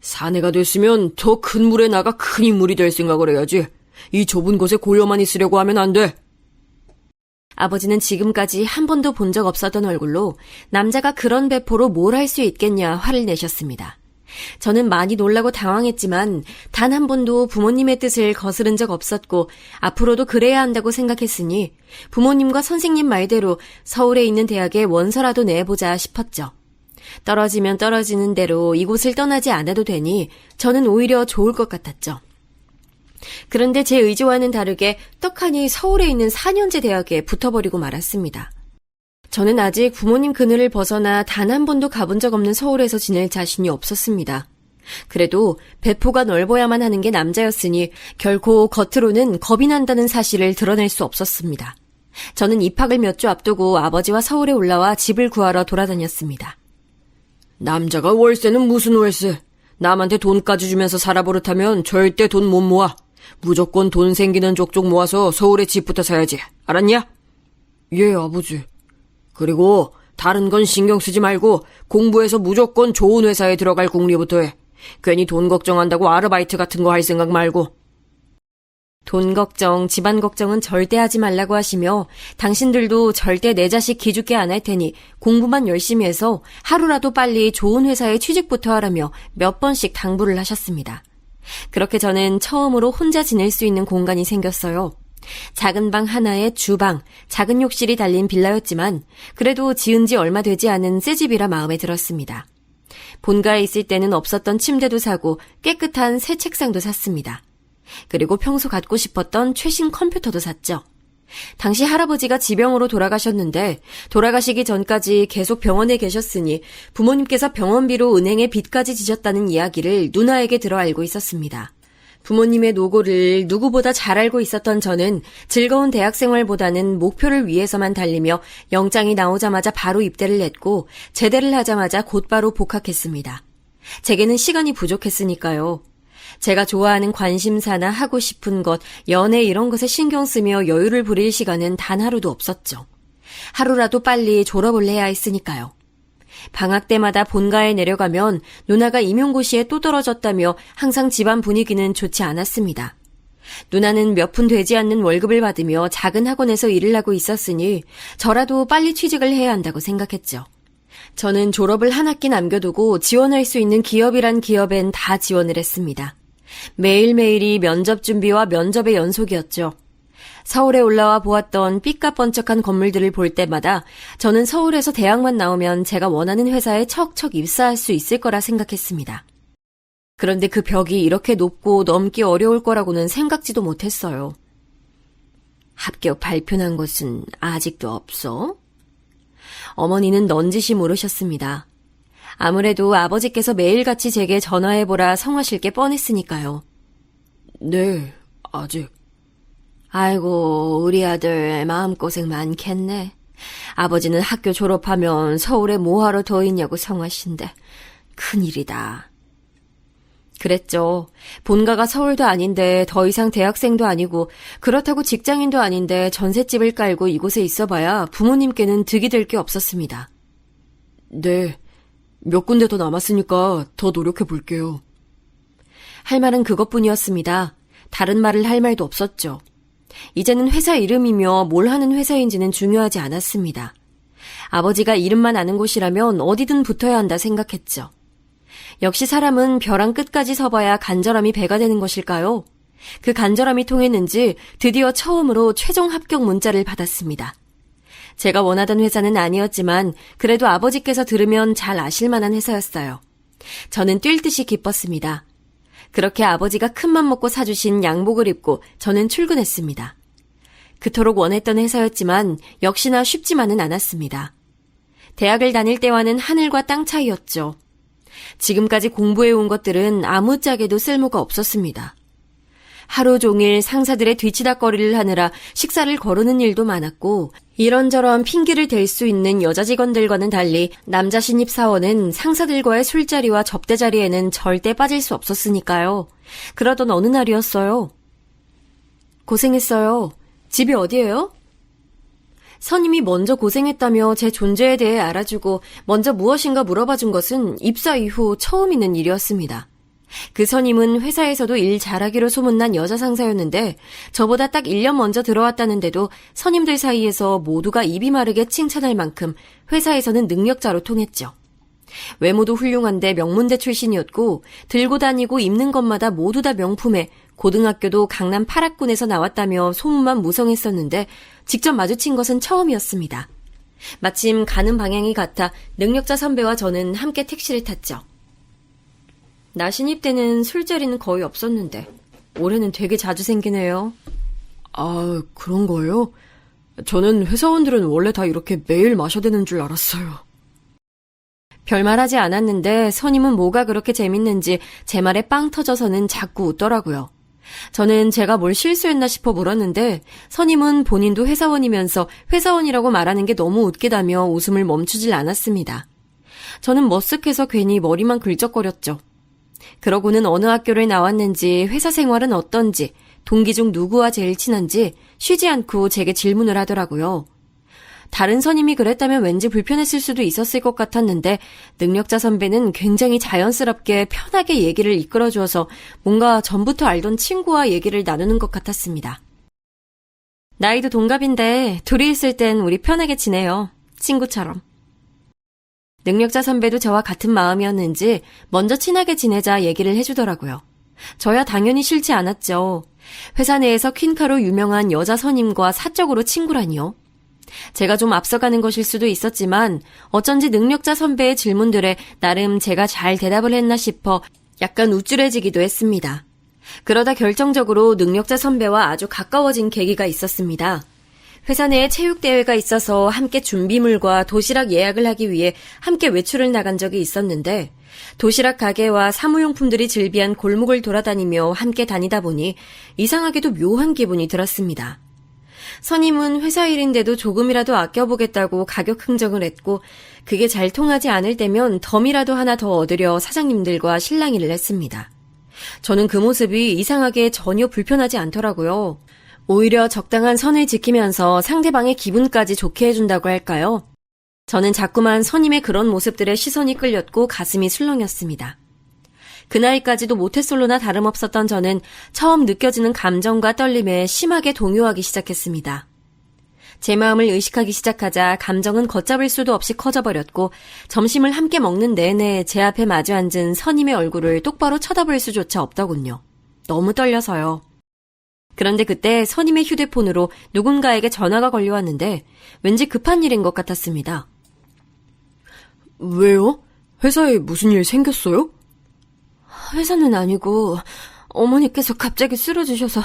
사내가 됐으면 더 큰 물에 나가 큰 인물이 될 생각을 해야지. 이 좁은 곳에 고여만 있으려고 하면 안 돼.
아버지는 지금까지 한 번도 본 적 없었던 얼굴로 남자가 그런 배포로 뭘 할 수 있겠냐 화를 내셨습니다. 저는 많이 놀라고 당황했지만 단 한 번도 부모님의 뜻을 거스른 적 없었고 앞으로도 그래야 한다고 생각했으니 부모님과 선생님 말대로 서울에 있는 대학에 원서라도 내보자 싶었죠. 떨어지면 떨어지는 대로 이곳을 떠나지 않아도 되니 저는 오히려 좋을 것 같았죠. 그런데 제 의지와는 다르게 떡하니 서울에 있는 4년제 대학에 붙어버리고 말았습니다. 저는 아직 부모님 그늘을 벗어나 단 한 번도 가본 적 없는 서울에서 지낼 자신이 없었습니다. 그래도 배포가 넓어야만 하는 게 남자였으니 결코 겉으로는 겁이 난다는 사실을 드러낼 수 없었습니다. 저는 입학을 몇 주 앞두고 아버지와 서울에 올라와 집을 구하러 돌아다녔습니다.
남자가 월세는 무슨 월세? 남한테 돈까지 주면서 살아버릇하면 절대 돈 못 모아. 무조건 돈 생기는 족족 모아서 서울에 집부터 사야지. 알았냐? 예, 아버지. 그리고 다른 건 신경 쓰지 말고 공부해서 무조건 좋은 회사에 들어갈 궁리부터 해. 괜히 돈 걱정한다고 아르바이트 같은 거 할 생각 말고.
돈 걱정, 집안 걱정은 절대 하지 말라고 하시며 당신들도 절대 내 자식 기죽게 안 할 테니 공부만 열심히 해서 하루라도 빨리 좋은 회사에 취직부터 하라며 몇 번씩 당부를 하셨습니다. 그렇게 저는 처음으로 혼자 지낼 수 있는 공간이 생겼어요. 작은 방 하나에 주방, 작은 욕실이 달린 빌라였지만 그래도 지은 지 얼마 되지 않은 새 집이라 마음에 들었습니다. 본가에 있을 때는 없었던 침대도 사고 깨끗한 새 책상도 샀습니다. 그리고 평소 갖고 싶었던 최신 컴퓨터도 샀죠. 당시 할아버지가 지병으로 돌아가셨는데 돌아가시기 전까지 계속 병원에 계셨으니 부모님께서 병원비로 은행에 빚까지 지셨다는 이야기를 누나에게 들어 알고 있었습니다. 부모님의 노고를 누구보다 잘 알고 있었던 저는 즐거운 대학생활보다는 목표를 위해서만 달리며 영장이 나오자마자 바로 입대를 냈고 제대를 하자마자 곧바로 복학했습니다. 제게는 시간이 부족했으니까요. 제가 좋아하는 관심사나 하고 싶은 것, 연애 이런 것에 신경 쓰며 여유를 부릴 시간은 단 하루도 없었죠. 하루라도 빨리 졸업을 해야 했으니까요. 방학 때마다 본가에 내려가면 누나가 임용고시에 또 떨어졌다며 항상 집안 분위기는 좋지 않았습니다. 누나는 몇 푼 되지 않는 월급을 받으며 작은 학원에서 일을 하고 있었으니 저라도 빨리 취직을 해야 한다고 생각했죠. 저는 졸업을 한 학기 남겨두고 지원할 수 있는 기업이란 기업엔 다 지원을 했습니다. 매일매일이 면접 준비와 면접의 연속이었죠. 서울에 올라와 보았던 삐까뻔쩍한 건물들을 볼 때마다 저는 서울에서 대학만 나오면 제가 원하는 회사에 척척 입사할 수 있을 거라 생각했습니다. 그런데 그 벽이 이렇게 높고 넘기 어려울 거라고는 생각지도 못했어요. 합격 발표난 것은 아직도 없어? 어머니는 넌지시 물으셨습니다. 아무래도 아버지께서 매일같이 제게 전화해보라 성하실 게 뻔했으니까요.
네, 아직.
아이고, 우리 아들 마음고생 많겠네. 아버지는 학교 졸업하면 서울에 뭐하러 더 있냐고 성하신데 큰일이다. 그랬죠. 본가가 서울도 아닌데 더 이상 대학생도 아니고 그렇다고 직장인도 아닌데 전셋집을 깔고 이곳에 있어봐야 부모님께는 득이 될 게 없었습니다.
네, 몇 군데 더 남았으니까 더 노력해 볼게요.
할 말은 그것뿐이었습니다. 다른 말을 할 말도 없었죠. 이제는 회사 이름이며 뭘 하는 회사인지는 중요하지 않았습니다. 아버지가 이름만 아는 곳이라면 어디든 붙어야 한다 생각했죠. 역시 사람은 벼랑 끝까지 서봐야 간절함이 배가 되는 것일까요? 그 간절함이 통했는지 드디어 처음으로 최종 합격 문자를 받았습니다. 제가 원하던 회사는 아니었지만 그래도 아버지께서 들으면 잘 아실 만한 회사였어요. 저는 뛸 듯이 기뻤습니다. 그렇게 아버지가 큰맘 먹고 사주신 양복을 입고 저는 출근했습니다. 그토록 원했던 회사였지만 역시나 쉽지만은 않았습니다. 대학을 다닐 때와는 하늘과 땅 차이였죠. 지금까지 공부해온 것들은 아무짝에도 쓸모가 없었습니다. 하루 종일 상사들의 뒤치다꺼리를 하느라 식사를 거르는 일도 많았고 이런저런 핑계를 댈 수 있는 여자 직원들과는 달리 남자 신입 사원은 상사들과의 술자리와 접대자리에는 절대 빠질 수 없었으니까요. 그러던 어느 날이었어요. 고생했어요. 집이 어디예요? 선임이 먼저 고생했다며 제 존재에 대해 알아주고 먼저 무엇인가 물어봐준 것은 입사 이후 처음 있는 일이었습니다. 그 선임은 회사에서도 일 잘하기로 소문난 여자 상사였는데 저보다 딱 1년 먼저 들어왔다는데도 선임들 사이에서 모두가 입이 마르게 칭찬할 만큼 회사에서는 능력자로 통했죠. 외모도 훌륭한데 명문대 출신이었고 들고 다니고 입는 것마다 모두 다 명품에 고등학교도 강남 8학군에서 나왔다며 소문만 무성했었는데 직접 마주친 것은 처음이었습니다. 마침 가는 방향이 같아 능력자 선배와 저는 함께 택시를 탔죠. 나 신입 때는 술자리는 거의 없었는데 올해는 되게 자주 생기네요.
아, 그런 거예요? 저는 회사원들은 원래 다 이렇게 매일 마셔대는 줄 알았어요.
별말하지 않았는데 선임은 뭐가 그렇게 재밌는지 제 말에 빵 터져서는 자꾸 웃더라고요. 저는 제가 뭘 실수했나 싶어 물었는데 선임은 본인도 회사원이면서 회사원이라고 말하는 게 너무 웃기다며 웃음을 멈추질 않았습니다. 저는 머쓱해서 괜히 머리만 긁적거렸죠. 그러고는 어느 학교를 나왔는지 회사 생활은 어떤지 동기 중 누구와 제일 친한지 쉬지 않고 제게 질문을 하더라고요. 다른 선임이 그랬다면 왠지 불편했을 수도 있었을 것 같았는데 능력자 선배는 굉장히 자연스럽게 편하게 얘기를 이끌어주어서 뭔가 전부터 알던 친구와 얘기를 나누는 것 같았습니다. 나이도 동갑인데 둘이 있을 땐 우리 편하게 지내요. 친구처럼. 능력자 선배도 저와 같은 마음이었는지 먼저 친하게 지내자 얘기를 해주더라고요. 저야 당연히 싫지 않았죠. 회사 내에서 퀸카로 유명한 여자 선임과 사적으로 친구라니요. 제가 좀 앞서가는 것일 수도 있었지만 어쩐지 능력자 선배의 질문들에 나름 제가 잘 대답을 했나 싶어 약간 우쭐해지기도 했습니다. 그러다 결정적으로 능력자 선배와 아주 가까워진 계기가 있었습니다. 회사 내에 체육대회가 있어서 함께 준비물과 도시락 예약을 하기 위해 함께 외출을 나간 적이 있었는데 도시락 가게와 사무용품들이 즐비한 골목을 돌아다니며 함께 다니다 보니 이상하게도 묘한 기분이 들었습니다. 선임은 회사 일인데도 조금이라도 아껴보겠다고 가격 흥정을 했고 그게 잘 통하지 않을 때면 덤이라도 하나 더 얻으려 사장님들과 실랑이를 했습니다. 저는 그 모습이 이상하게 전혀 불편하지 않더라고요. 오히려 적당한 선을 지키면서 상대방의 기분까지 좋게 해준다고 할까요? 저는 자꾸만 선임의 그런 모습들에 시선이 끌렸고 가슴이 술렁였습니다. 그날까지도 모태솔로나 다름없었던 저는 처음 느껴지는 감정과 떨림에 심하게 동요하기 시작했습니다. 제 마음을 의식하기 시작하자 감정은 걷잡을 수도 없이 커져버렸고 점심을 함께 먹는 내내 제 앞에 마주 앉은 선임의 얼굴을 똑바로 쳐다볼 수조차 없더군요. 너무 떨려서요. 그런데 그때 선임의 휴대폰으로 누군가에게 전화가 걸려왔는데 왠지 급한 일인 것 같았습니다.
왜요? 회사에 무슨 일 생겼어요?
회사는 아니고 어머니께서 갑자기 쓰러지셔서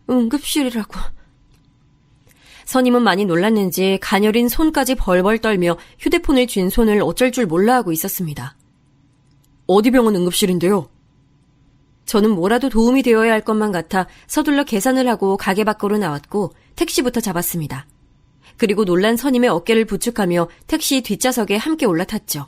응급실이라고. 선임은 많이 놀랐는지 가녀린 손까지 벌벌 떨며 휴대폰을 쥔 손을 어쩔 줄 몰라 하고 있었습니다.
어디 병원 응급실인데요?
저는 뭐라도 도움이 되어야 할 것만 같아 서둘러 계산을 하고 가게 밖으로 나왔고 택시부터 잡았습니다. 그리고 놀란 선임의 어깨를 부축하며 택시 뒷좌석에 함께 올라탔죠.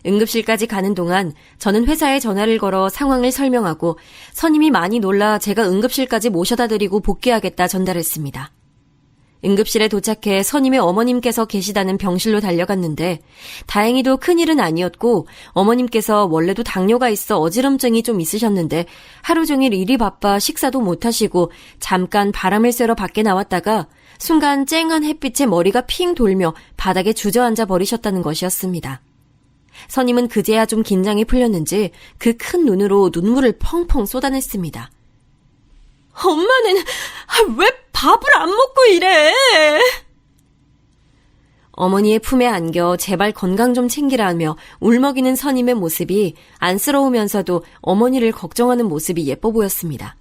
응급실까지 가는 동안 저는 회사에 전화를 걸어 상황을 설명하고 선임이 많이 놀라 제가 응급실까지 모셔다 드리고 복귀하겠다 전달했습니다. 응급실에 도착해 선임의 어머님께서 계시다는 병실로 달려갔는데 다행히도 큰일은 아니었고 어머님께서 원래도 당뇨가 있어 어지럼증이 좀 있으셨는데 하루 종일 일이 바빠 식사도 못하시고 잠깐 바람을 쐬러 밖에 나왔다가 순간 쨍한 햇빛에 머리가 핑 돌며 바닥에 주저앉아 버리셨다는 것이었습니다. 선임은 그제야 좀 긴장이 풀렸는지 그 큰 눈으로 눈물을 펑펑 쏟아냈습니다.
엄마는 왜 밥을 안 먹고 이래?
어머니의 품에 안겨 제발 건강 좀 챙기라며 울먹이는 선임의 모습이 안쓰러우면서도 어머니를 걱정하는 모습이 예뻐 보였습니다.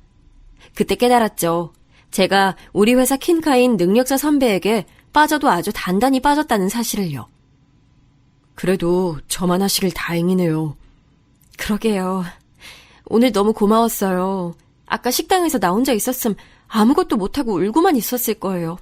그때 깨달았죠. 제가 우리 회사 킨카인 능력자 선배에게 빠져도 아주 단단히 빠졌다는 사실을요. 그래도 저만 하시길 다행이네요. 그러게요. 오늘 너무 고마웠어요. 아까 식당에서 나 혼자 있었음 아무것도 못하고 울고만 있었을 거예요.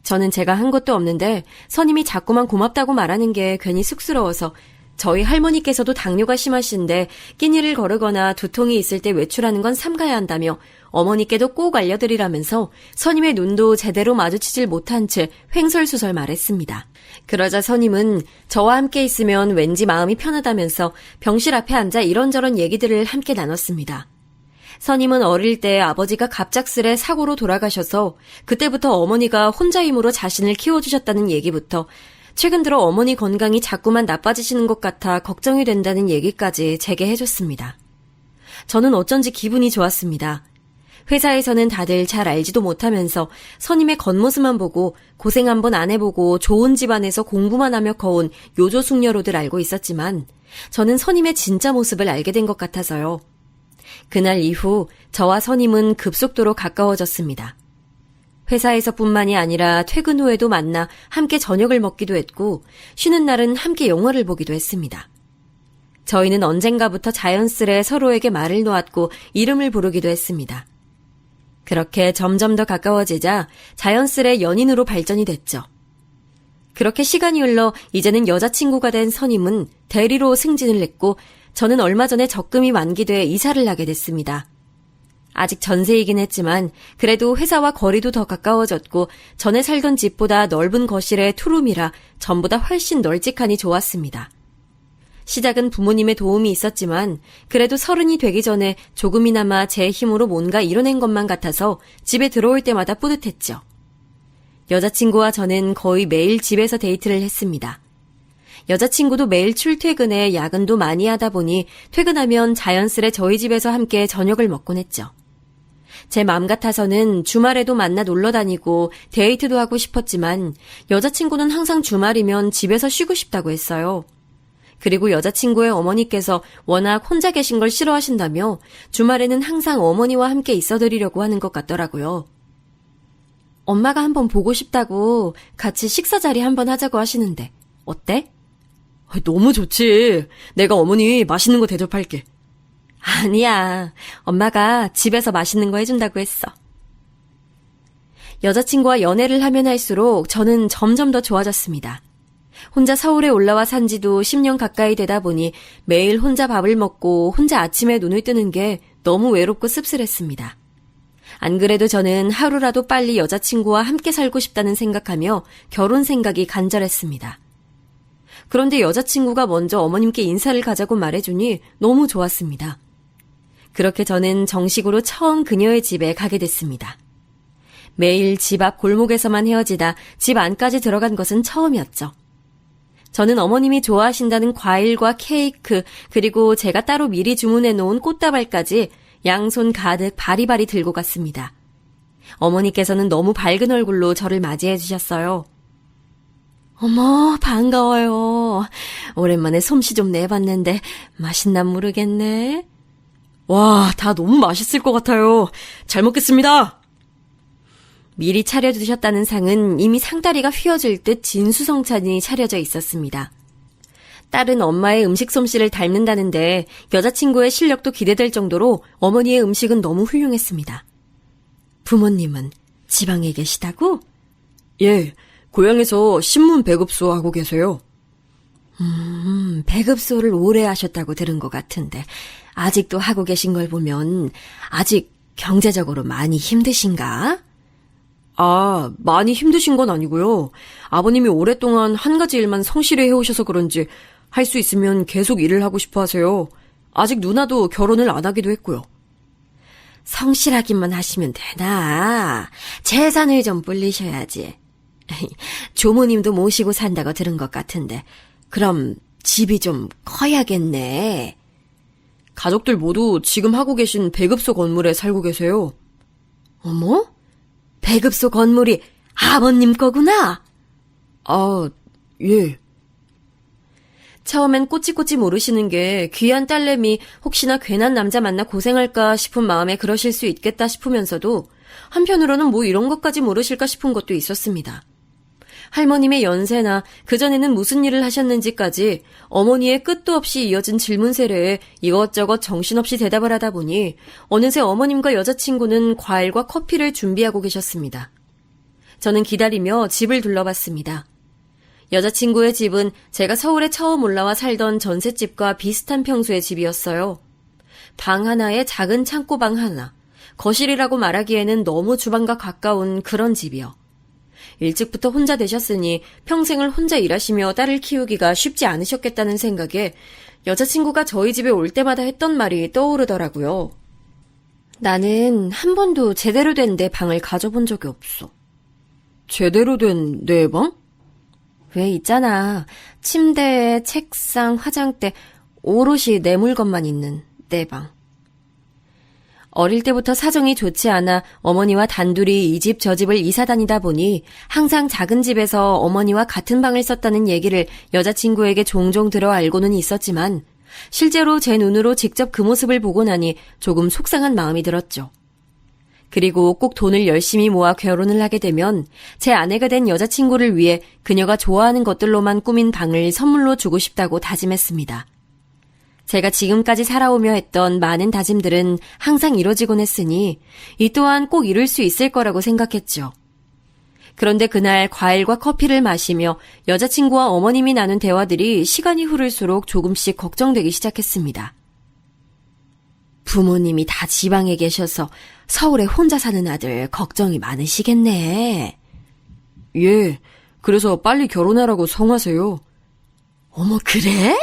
저는 제가 한 것도 없는데 선임이 자꾸만 고맙다고 말하는 게 괜히 쑥스러워서 저희 할머니께서도 당뇨가 심하신데 끼니를 거르거나 두통이 있을 때 외출하는 건 삼가야 한다며 어머니께도 꼭 알려드리라면서 선임의 눈도 제대로 마주치질 못한 채 횡설수설 말했습니다. 그러자 선임은 저와 함께 있으면 왠지 마음이 편하다면서 병실 앞에 앉아 이런저런 얘기들을 함께 나눴습니다. 선임은 어릴 때 아버지가 갑작스레 사고로 돌아가셔서 그때부터 어머니가 혼자 힘으로 자신을 키워주셨다는 얘기부터 최근 들어 어머니 건강이 자꾸만 나빠지시는 것 같아 걱정이 된다는 얘기까지 제게 해줬습니다. 저는 어쩐지 기분이 좋았습니다. 회사에서는 다들 잘 알지도 못하면서 선임의 겉모습만 보고 고생 한번 안 해보고 좋은 집안에서 공부만 하며 커온 요조숙녀로들 알고 있었지만 저는 선임의 진짜 모습을 알게 된 것 같아서요. 그날 이후 저와 선임은 급속도로 가까워졌습니다. 회사에서뿐만이 아니라 퇴근 후에도 만나 함께 저녁을 먹기도 했고 쉬는 날은 함께 영화를 보기도 했습니다. 저희는 언젠가부터 자연스레 서로에게 말을 놓았고 이름을 부르기도 했습니다. 그렇게 점점 더 가까워지자 자연스레 연인으로 발전이 됐죠. 그렇게 시간이 흘러 이제는 여자친구가 된 선임은 대리로 승진을 했고 저는 얼마 전에 적금이 만기돼 이사를 하게 됐습니다. 아직 전세이긴 했지만 그래도 회사와 거리도 더 가까워졌고 전에 살던 집보다 넓은 거실에 투룸이라 전보다 훨씬 널찍하니 좋았습니다. 시작은 부모님의 도움이 있었지만 그래도 30이 되기 전에 조금이나마 제 힘으로 뭔가 이뤄낸 것만 같아서 집에 들어올 때마다 뿌듯했죠. 여자친구와 저는 거의 매일 집에서 데이트를 했습니다. 여자친구도 매일 출퇴근에 야근도 많이 하다 보니 퇴근하면 자연스레 저희 집에서 함께 저녁을 먹곤 했죠. 제 맘 같아서는 주말에도 만나 놀러 다니고 데이트도 하고 싶었지만 여자친구는 항상 주말이면 집에서 쉬고 싶다고 했어요. 그리고 여자친구의 어머니께서 워낙 혼자 계신 걸 싫어하신다며 주말에는 항상 어머니와 함께 있어드리려고 하는 것 같더라고요. 엄마가 한번 보고 싶다고 같이 식사 자리 한번 하자고 하시는데 어때?
너무 좋지. 내가 어머니 맛있는 거 대접할게.
아니야. 엄마가 집에서 맛있는 거 해준다고 했어. 여자친구와 연애를 하면 할수록 저는 점점 더 좋아졌습니다. 혼자 서울에 올라와 산 지도 10년 가까이 되다 보니 매일 혼자 밥을 먹고 혼자 아침에 눈을 뜨는 게 너무 외롭고 씁쓸했습니다. 안 그래도 저는 하루라도 빨리 여자친구와 함께 살고 싶다는 생각하며 결혼 생각이 간절했습니다. 그런데 여자친구가 먼저 어머님께 인사를 가자고 말해주니 너무 좋았습니다. 그렇게 저는 정식으로 처음 그녀의 집에 가게 됐습니다. 매일 집 앞 골목에서만 헤어지다 집 안까지 들어간 것은 처음이었죠. 저는 어머님이 좋아하신다는 과일과 케이크 그리고 제가 따로 미리 주문해 놓은 꽃다발까지 양손 가득 바리바리 들고 갔습니다. 어머니께서는 너무 밝은 얼굴로 저를 맞이해 주셨어요. 어머, 반가워요. 오랜만에 솜씨 좀 내봤는데 맛있나 모르겠네.
와, 다 너무 맛있을 것 같아요. 잘 먹겠습니다.
미리 차려주셨다는 상은 이미 상다리가 휘어질 듯 진수성찬이 차려져 있었습니다. 딸은 엄마의 음식 솜씨를 닮는다는데 여자친구의 실력도 기대될 정도로 어머니의 음식은 너무 훌륭했습니다. 부모님은 지방에 계시다고?
예, 고향에서 신문 배급소 하고 계세요.
배급소를 오래 하셨다고 들은 것 같은데 아직도 하고 계신 걸 보면 아직 경제적으로 많이 힘드신가?
아, 많이 힘드신 건 아니고요. 아버님이 오랫동안 한 가지 일만 성실히 해오셔서 그런지 할 수 있으면 계속 일을 하고 싶어 하세요. 아직 누나도 결혼을 안 하기도 했고요.
성실하기만 하시면 되나? 재산을 좀 불리셔야지. 조모님도 모시고 산다고 들은 것 같은데 그럼 집이 좀 커야겠네.
가족들 모두 지금 하고 계신 배급소 건물에 살고 계세요.
어머? 배급소 건물이 아버님 거구나?
아, 예.
처음엔 꼬치꼬치 모르시는 게 귀한 딸내미 혹시나 괜한 남자 만나 고생할까 싶은 마음에 그러실 수 있겠다 싶으면서도 한편으로는 뭐 이런 것까지 모르실까 싶은 것도 있었습니다. 할머님의 연세나 그전에는 무슨 일을 하셨는지까지 어머니의 끝도 없이 이어진 질문 세례에 이것저것 정신없이 대답을 하다 보니 어느새 어머님과 여자친구는 과일과 커피를 준비하고 계셨습니다. 저는 기다리며 집을 둘러봤습니다. 여자친구의 집은 제가 서울에 처음 올라와 살던 전셋집과 비슷한 평수의 집이었어요. 방 하나에 작은 창고방 하나, 거실이라고 말하기에는 너무 주방과 가까운 그런 집이요. 일찍부터 혼자 되셨으니 평생을 혼자 일하시며 딸을 키우기가 쉽지 않으셨겠다는 생각에 여자친구가 저희 집에 올 때마다 했던 말이 떠오르더라고요. 나는 한 번도 제대로 된 내 방을 가져본 적이 없어. 제대로 된 내 방? 왜 있잖아. 침대, 책상, 화장대, 오롯이 내 물건만 있는 내 방. 어릴 때부터 사정이 좋지 않아 어머니와 단둘이 이 집 저 집을 이사 다니다 보니 항상 작은 집에서 어머니와 같은 방을 썼다는 얘기를 여자친구에게 종종 들어 알고는 있었지만 실제로 제 눈으로 직접 그 모습을 보고 나니 조금 속상한 마음이 들었죠. 그리고 꼭 돈을 열심히 모아 결혼을 하게 되면 제 아내가 된 여자친구를 위해 그녀가 좋아하는 것들로만 꾸민 방을 선물로 주고 싶다고 다짐했습니다. 제가 지금까지 살아오며 했던 많은 다짐들은 항상 이뤄지곤 했으니 이 또한 꼭 이룰 수 있을 거라고 생각했죠. 그런데 그날 과일과 커피를 마시며 여자친구와 어머님이 나눈 대화들이 시간이 흐를수록 조금씩 걱정되기 시작했습니다. 부모님이 다 지방에 계셔서 서울에 혼자 사는 아들 걱정이 많으시겠네. 예, 그래서 빨리 결혼하라고 성하세요. 어머, 그래?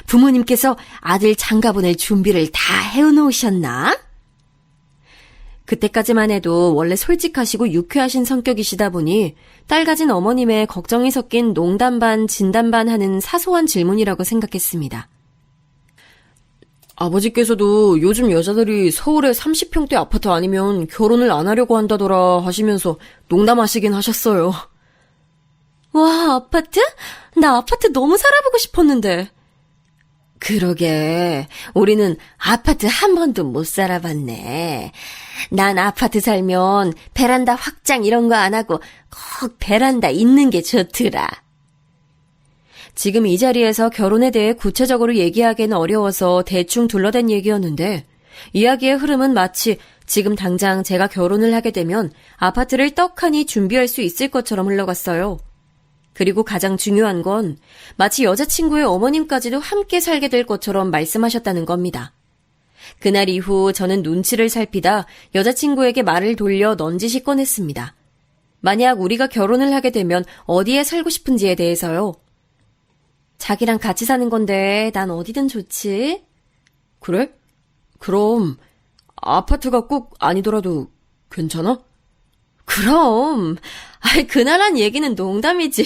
부모님께서 아들 장가 보낼 준비를 다 해놓으셨나? 그때까지만 해도 원래 솔직하시고 유쾌하신 성격이시다 보니 딸 가진 어머님의 걱정이 섞인 농담 반 진담 반 하는 사소한 질문이라고 생각했습니다. 아버지께서도 요즘 여자들이 서울에 30평대 아파트 아니면 결혼을 안 하려고 한다더라 하시면서 농담하시긴 하셨어요. 와, 아파트? 나 아파트 너무 살아보고 싶었는데. 그러게, 우리는 아파트 한 번도 못 살아봤네. 난 아파트 살면 베란다 확장 이런 거 안 하고 꼭 베란다 있는 게 좋더라. 지금 이 자리에서 결혼에 대해 구체적으로 얘기하기는 어려워서 대충 둘러댄 얘기였는데 이야기의 흐름은 마치 지금 당장 제가 결혼을 하게 되면 아파트를 떡하니 준비할 수 있을 것처럼 흘러갔어요. 그리고 가장 중요한 건 마치 여자친구의 어머님까지도 함께 살게 될 것처럼 말씀하셨다는 겁니다. 그날 이후 저는 눈치를 살피다 여자친구에게 말을 돌려 넌지시 꺼냈습니다. 만약 우리가 결혼을 하게 되면 어디에 살고 싶은지에 대해서요. 자기랑 같이 사는 건데 난 어디든 좋지. 그래? 그럼 아파트가 꼭 아니더라도 괜찮아? 그럼. 그날 한 얘기는 농담이지.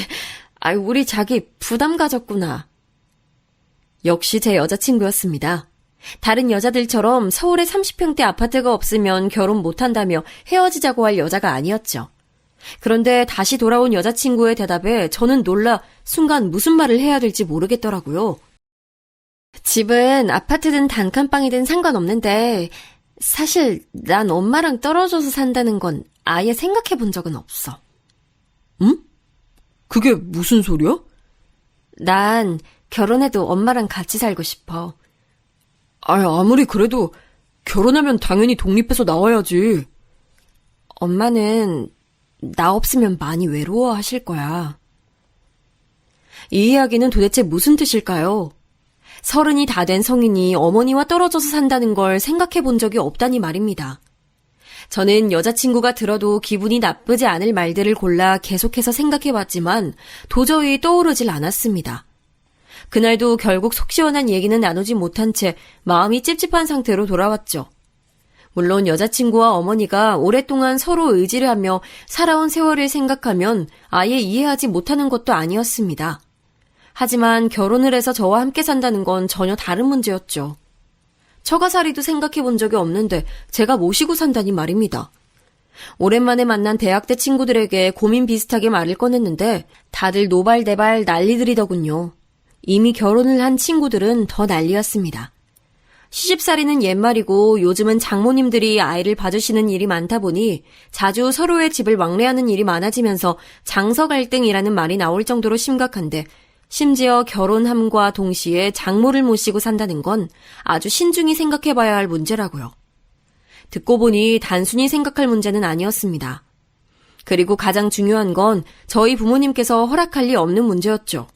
우리 자기 부담 가졌구나. 역시 제 여자친구였습니다. 다른 여자들처럼 서울에 30평대 아파트가 없으면 결혼 못한다며 헤어지자고 할 여자가 아니었죠. 그런데 다시 돌아온 여자친구의 대답에 저는 놀라 순간 무슨 말을 해야 될지 모르겠더라고요. 집은 아파트든 단칸방이든 상관없는데 사실 난 엄마랑 떨어져서 산다는 건 아예 생각해 본 적은 없어. 응? 그게 무슨 소리야? 난 결혼해도 엄마랑 같이 살고 싶어. 아무리 그래도 결혼하면 당연히 독립해서 나와야지. 엄마는 나 없으면 많이 외로워하실 거야. 이 이야기는 도대체 무슨 뜻일까요? 30이 다 된 성인이 어머니와 떨어져서 산다는 걸 생각해 본 적이 없다니 말입니다. 저는 여자친구가 들어도 기분이 나쁘지 않을 말들을 골라 계속해서 생각해봤지만 도저히 떠오르질 않았습니다. 그날도 결국 속 시원한 얘기는 나누지 못한 채 마음이 찝찝한 상태로 돌아왔죠. 물론 여자친구와 어머니가 오랫동안 서로 의지를 하며 살아온 세월을 생각하면 아예 이해하지 못하는 것도 아니었습니다. 하지만 결혼을 해서 저와 함께 산다는 건 전혀 다른 문제였죠. 처가살이도 생각해 본 적이 없는데 제가 모시고 산다니 말입니다. 오랜만에 만난 대학 때 친구들에게 고민 비슷하게 말을 꺼냈는데 다들 노발대발 난리들이더군요. 이미 결혼을 한 친구들은 더 난리였습니다. 시집살이는 옛말이고 요즘은 장모님들이 아이를 봐주시는 일이 많다 보니 자주 서로의 집을 왕래하는 일이 많아지면서 장서 갈등이라는 말이 나올 정도로 심각한데 심지어 결혼함과 동시에 장모를 모시고 산다는 건 아주 신중히 생각해봐야 할 문제라고요. 듣고 보니 단순히 생각할 문제는 아니었습니다. 그리고 가장 중요한 건 저희 부모님께서 허락할 리 없는 문제였죠.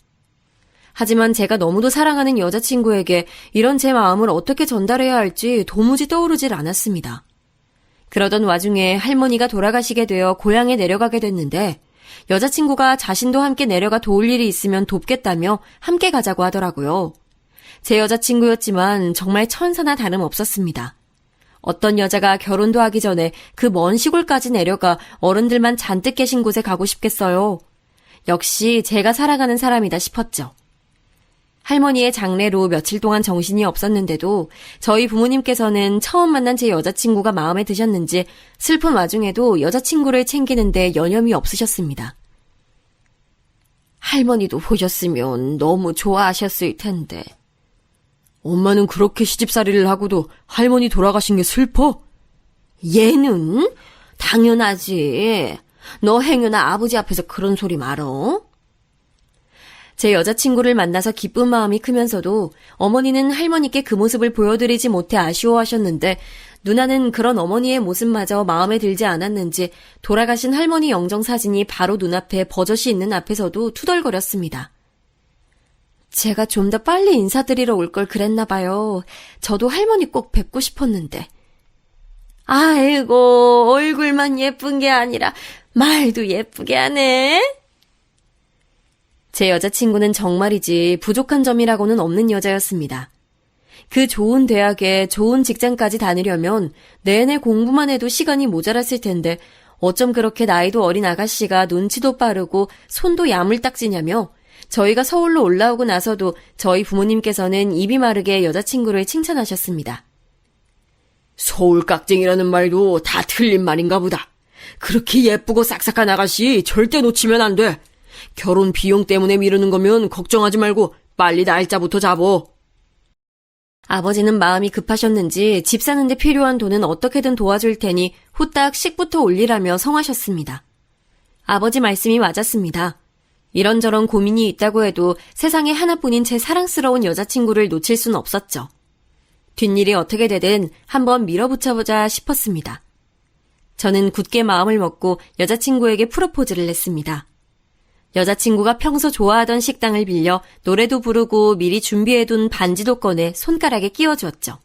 하지만 제가 너무도 사랑하는 여자친구에게 이런 제 마음을 어떻게 전달해야 할지 도무지 떠오르질 않았습니다. 그러던 와중에 할머니가 돌아가시게 되어 고향에 내려가게 됐는데 여자친구가 자신도 함께 내려가 도울 일이 있으면 돕겠다며 함께 가자고 하더라고요. 제 여자친구였지만 정말 천사나 다름없었습니다. 어떤 여자가 결혼도 하기 전에 그 먼 시골까지 내려가 어른들만 잔뜩 계신 곳에 가고 싶겠어요. 역시 제가 살아가는 사람이다 싶었죠. 할머니의 장례로 며칠 동안 정신이 없었는데도 저희 부모님께서는 처음 만난 제 여자친구가 마음에 드셨는지 슬픈 와중에도 여자친구를 챙기는데 여념이 없으셨습니다. 할머니도 보셨으면 너무 좋아하셨을 텐데. 엄마는 그렇게 시집살이를 하고도 할머니 돌아가신 게 슬퍼? 얘는? 당연하지. 너 행여나 아버지 앞에서 그런 소리 말어. 제 여자친구를 만나서 기쁜 마음이 크면서도 어머니는 할머니께 그 모습을 보여드리지 못해 아쉬워하셨는데 누나는 그런 어머니의 모습마저 마음에 들지 않았는지 돌아가신 할머니 영정 사진이 바로 눈앞에 버젓이 있는 앞에서도 투덜거렸습니다. 제가 좀 더 빨리 인사드리러 올 걸 그랬나 봐요. 저도 할머니 꼭 뵙고 싶었는데. 아이고, 얼굴만 예쁜 게 아니라 말도 예쁘게 하네. 제 여자친구는 정말이지 부족한 점이라고는 없는 여자였습니다. 그 좋은 대학에 좋은 직장까지 다니려면 내내 공부만 해도 시간이 모자랐을 텐데 어쩜 그렇게 나이도 어린 아가씨가 눈치도 빠르고 손도 야물딱지냐며 저희가 서울로 올라오고 나서도 저희 부모님께서는 입이 마르게 여자친구를 칭찬하셨습니다. 서울 깍쟁이라는 말도 다 틀린 말인가 보다. 그렇게 예쁘고 싹싹한 아가씨 절대 놓치면 안 돼. 결혼 비용 때문에 미루는 거면 걱정하지 말고 빨리 날짜부터 잡어. 아버지는 마음이 급하셨는지 집 사는 데 필요한 돈은 어떻게든 도와줄 테니 후딱 식부터 올리라며 성하셨습니다. 아버지 말씀이 맞았습니다. 이런저런 고민이 있다고 해도 세상에 하나뿐인 제 사랑스러운 여자친구를 놓칠 순 없었죠. 뒷일이 어떻게 되든 한번 밀어붙여보자 싶었습니다. 저는 굳게 마음을 먹고 여자친구에게 프로포즈를 했습니다. 여자친구가 평소 좋아하던 식당을 빌려 노래도 부르고 미리 준비해둔 반지도 꺼내 손가락에 끼워주었죠.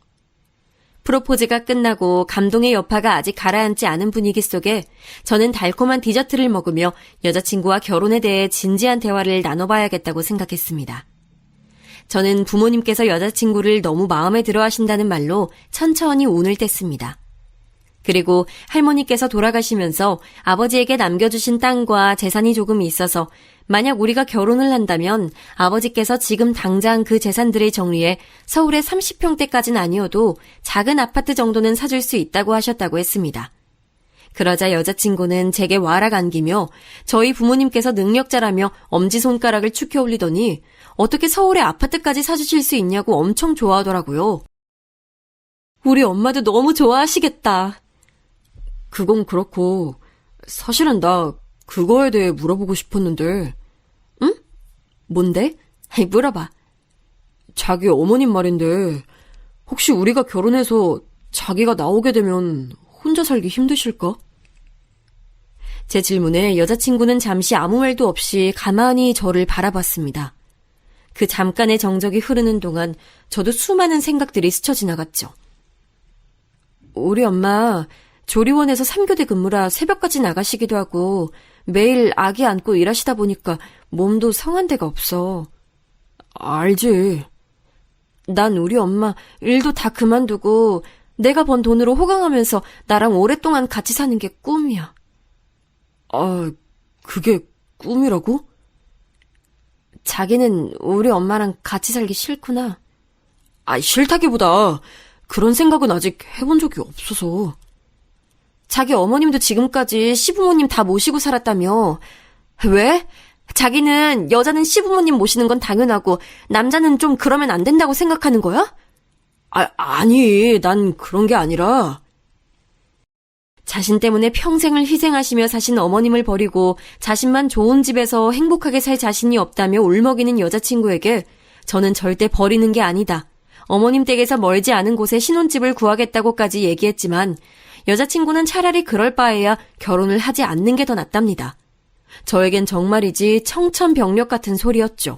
프로포즈가 끝나고 감동의 여파가 아직 가라앉지 않은 분위기 속에 저는 달콤한 디저트를 먹으며 여자친구와 결혼에 대해 진지한 대화를 나눠봐야겠다고 생각했습니다. 저는 부모님께서 여자친구를 너무 마음에 들어 하신다는 말로 천천히 운을 뗐습니다. 그리고 할머니께서 돌아가시면서 아버지에게 남겨주신 땅과 재산이 조금 있어서 만약 우리가 결혼을 한다면 아버지께서 지금 당장 그 재산들을 정리해 서울의 30평대까지는 아니어도 작은 아파트 정도는 사줄 수 있다고 하셨다고 했습니다. 그러자 여자친구는 제게 와락 안기며 저희 부모님께서 능력자라며 엄지손가락을 축혀 올리더니 어떻게 서울에 아파트까지 사주실 수 있냐고 엄청 좋아하더라고요. 우리 엄마도 너무 좋아하시겠다. 그건 그렇고 사실은 나 그거에 대해 물어보고 싶었는데. 응? 뭔데? 물어봐. 자기 어머님 말인데 혹시 우리가 결혼해서 자기가 나오게 되면 혼자 살기 힘드실까? 제 질문에 여자친구는 잠시 아무 말도 없이 가만히 저를 바라봤습니다. 그 잠깐의 정적이 흐르는 동안 저도 수많은 생각들이 스쳐 지나갔죠. 우리 엄마 조리원에서 3교대 근무라 새벽까지 나가시기도 하고 매일 아기 안고 일하시다 보니까 몸도 성한 데가 없어. 알지. 난 우리 엄마 일도 다 그만두고 내가 번 돈으로 호강하면서 나랑 오랫동안 같이 사는 게 꿈이야. 아, 그게 꿈이라고? 자기는 우리 엄마랑 같이 살기 싫구나. 싫다기보다 그런 생각은 아직 해본 적이 없어서. 자기 어머님도 지금까지 시부모님 다 모시고 살았다며. 왜? 자기는 여자는 시부모님 모시는 건 당연하고 남자는 좀 그러면 안 된다고 생각하는 거야?
아니, 난 그런 게 아니라.
자신 때문에 평생을 희생하시며 사신 어머님을 버리고 자신만 좋은 집에서 행복하게 살 자신이 없다며 울먹이는 여자친구에게 저는 절대 버리는 게 아니다. 어머님 댁에서 멀지 않은 곳에 신혼집을 구하겠다고까지 얘기했지만 여자친구는 차라리 그럴 바에야 결혼을 하지 않는 게 더 낫답니다. 저에겐 정말이지 청천벽력 같은 소리였죠.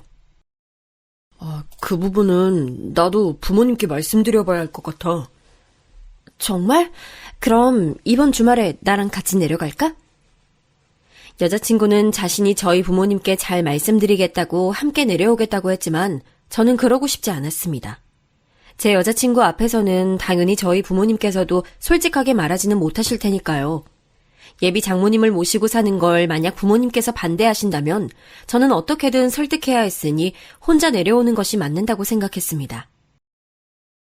그 부분은 나도 부모님께 말씀드려봐야 할 것 같아.
정말? 그럼 이번 주말에 나랑 같이 내려갈까? 여자친구는 자신이 저희 부모님께 잘 말씀드리겠다고 함께 내려오겠다고 했지만 저는 그러고 싶지 않았습니다. 제 여자친구 앞에서는 당연히 저희 부모님께서도 솔직하게 말하지는 못하실 테니까요. 예비 장모님을 모시고 사는 걸 만약 부모님께서 반대하신다면 저는 어떻게든 설득해야 했으니 혼자 내려오는 것이 맞는다고 생각했습니다.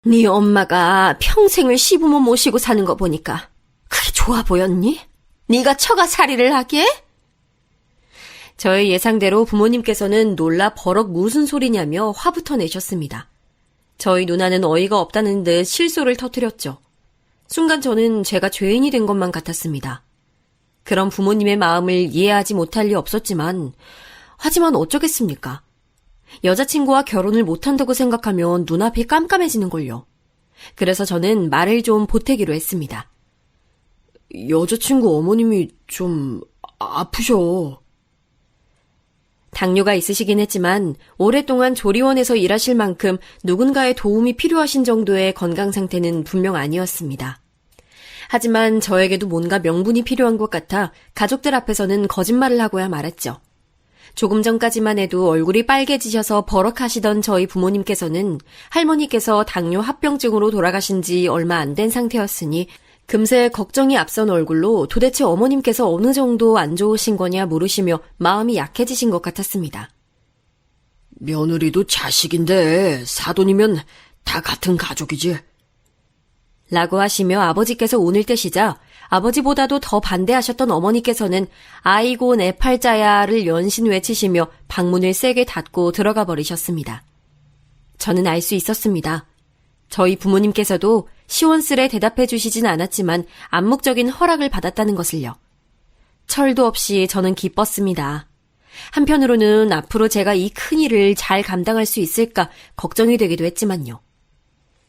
네 엄마가 평생을 시부모 모시고 사는 거 보니까 그게 좋아 보였니? 네가 처가살이를 하게? 저의 예상대로 부모님께서는 놀라 버럭 무슨 소리냐며 화부터 내셨습니다. 저희 누나는 어이가 없다는 듯 실소를 터뜨렸죠. 순간 저는 제가 죄인이 된 것만 같았습니다. 그런 부모님의 마음을 이해하지 못할 리 없었지만 하지만 어쩌겠습니까? 여자친구와 결혼을 못한다고 생각하면 눈앞이 깜깜해지는걸요. 그래서 저는 말을 좀 보태기로 했습니다.
여자친구 어머님이 좀 아프셔.
당뇨가 있으시긴 했지만 오랫동안 조리원에서 일하실 만큼 누군가의 도움이 필요하신 정도의 건강 상태는 분명 아니었습니다. 하지만 저에게도 뭔가 명분이 필요한 것 같아 가족들 앞에서는 거짓말을 하고야 말았죠. 조금 전까지만 해도 얼굴이 빨개지셔서 버럭하시던 저희 부모님께서는 할머니께서 당뇨 합병증으로 돌아가신 지 얼마 안 된 상태였으니 금세 걱정이 앞선 얼굴로 도대체 어머님께서 어느 정도 안 좋으신 거냐 물으시며 마음이 약해지신 것 같았습니다.
며느리도 자식인데 사돈이면 다 같은 가족이지.
라고 하시며 아버지께서 운을 떼시자 아버지보다도 더 반대하셨던 어머니께서는 아이고 내 팔자야를 연신 외치시며 방문을 세게 닫고 들어가 버리셨습니다. 저는 알 수 있었습니다. 저희 부모님께서도 시원스레 대답해 주시진 않았지만 암묵적인 허락을 받았다는 것을요. 철도 없이 저는 기뻤습니다. 한편으로는 앞으로 제가 이 큰일을 잘 감당할 수 있을까 걱정이 되기도 했지만요.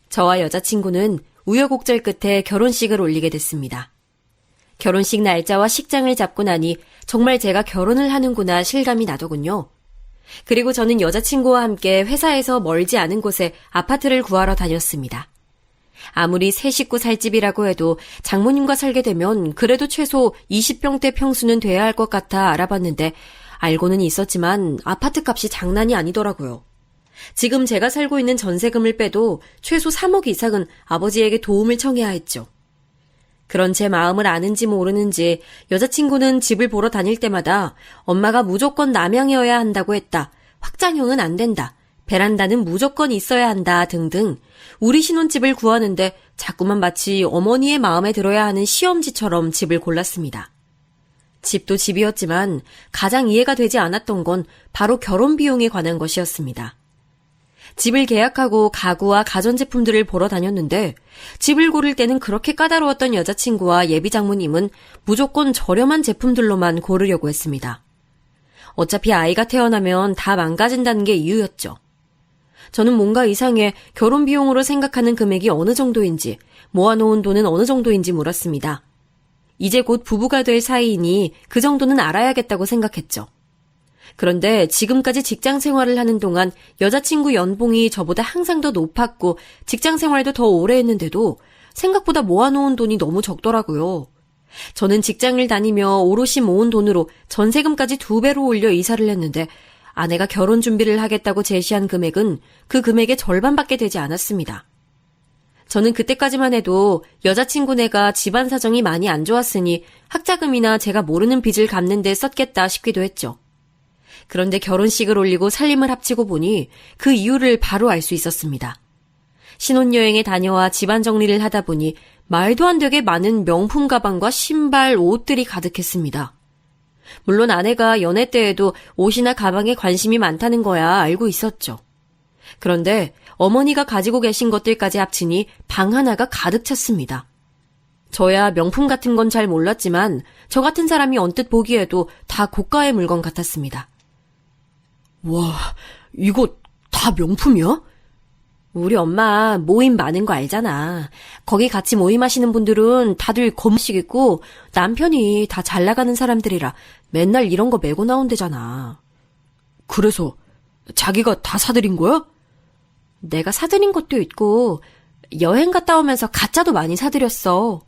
저와 여자친구는 우여곡절 끝에 결혼식을 올리게 됐습니다. 결혼식 날짜와 식장을 잡고 나니 정말 제가 결혼을 하는구나 실감이 나더군요. 그리고 저는 여자친구와 함께 회사에서 멀지 않은 곳에 아파트를 구하러 다녔습니다. 아무리 새 식구 살 집이라고 해도 장모님과 살게 되면 그래도 최소 20평대 평수는 돼야 할 것 같아 알아봤는데 알고는 있었지만 아파트 값이 장난이 아니더라고요. 지금 제가 살고 있는 전세금을 빼도 최소 3억 이상은 아버지에게 도움을 청해야 했죠. 그런 제 마음을 아는지 모르는지 여자친구는 집을 보러 다닐 때마다 엄마가 무조건 남향이어야 한다고 했다. 확장형은 안 된다. 베란다는 무조건 있어야 한다 등등 우리 신혼집을 구하는데 자꾸만 마치 어머니의 마음에 들어야 하는 시험지처럼 집을 골랐습니다. 집도 집이었지만 가장 이해가 되지 않았던 건 바로 결혼 비용에 관한 것이었습니다. 집을 계약하고 가구와 가전제품들을 보러 다녔는데 집을 고를 때는 그렇게 까다로웠던 여자친구와 예비 장모님은 무조건 저렴한 제품들로만 고르려고 했습니다. 어차피 아이가 태어나면 다 망가진다는 게 이유였죠. 저는 뭔가 이상해 결혼 비용으로 생각하는 금액이 어느 정도인지 모아놓은 돈은 어느 정도인지 물었습니다. 이제 곧 부부가 될 사이이니 그 정도는 알아야겠다고 생각했죠. 그런데 지금까지 직장 생활을 하는 동안 여자친구 연봉이 저보다 항상 더 높았고 직장 생활도 더 오래 했는데도 생각보다 모아놓은 돈이 너무 적더라고요. 저는 직장을 다니며 오롯이 모은 돈으로 전세금까지 2배로 올려 이사를 했는데 아내가 결혼 준비를 하겠다고 제시한 금액은 그 금액의 절반밖에 되지 않았습니다. 저는 그때까지만 해도 여자친구네가 집안 사정이 많이 안 좋았으니 학자금이나 제가 모르는 빚을 갚는 데 썼겠다 싶기도 했죠. 그런데 결혼식을 올리고 살림을 합치고 보니 그 이유를 바로 알 수 있었습니다. 신혼여행에 다녀와 집안 정리를 하다 보니 말도 안 되게 많은 명품 가방과 신발, 옷들이 가득했습니다. 물론 아내가 연애 때에도 옷이나 가방에 관심이 많다는 거야 알고 있었죠. 그런데 어머니가 가지고 계신 것들까지 합치니 방 하나가 가득 찼습니다. 저야 명품 같은 건 잘 몰랐지만 저 같은 사람이 언뜻 보기에도 다 고가의 물건 같았습니다.
와, 이거 다 명품이야?
우리 엄마 모임 많은 거 알잖아. 거기 같이 모임하시는 분들은 다들 검식 있고 남편이 다 잘 나가는 사람들이라 맨날 이런 거 메고 나온대잖아.
그래서 자기가 다 사들인 거야?
내가 사드린 것도 있고 여행 갔다 오면서 가짜도 많이 사드렸어.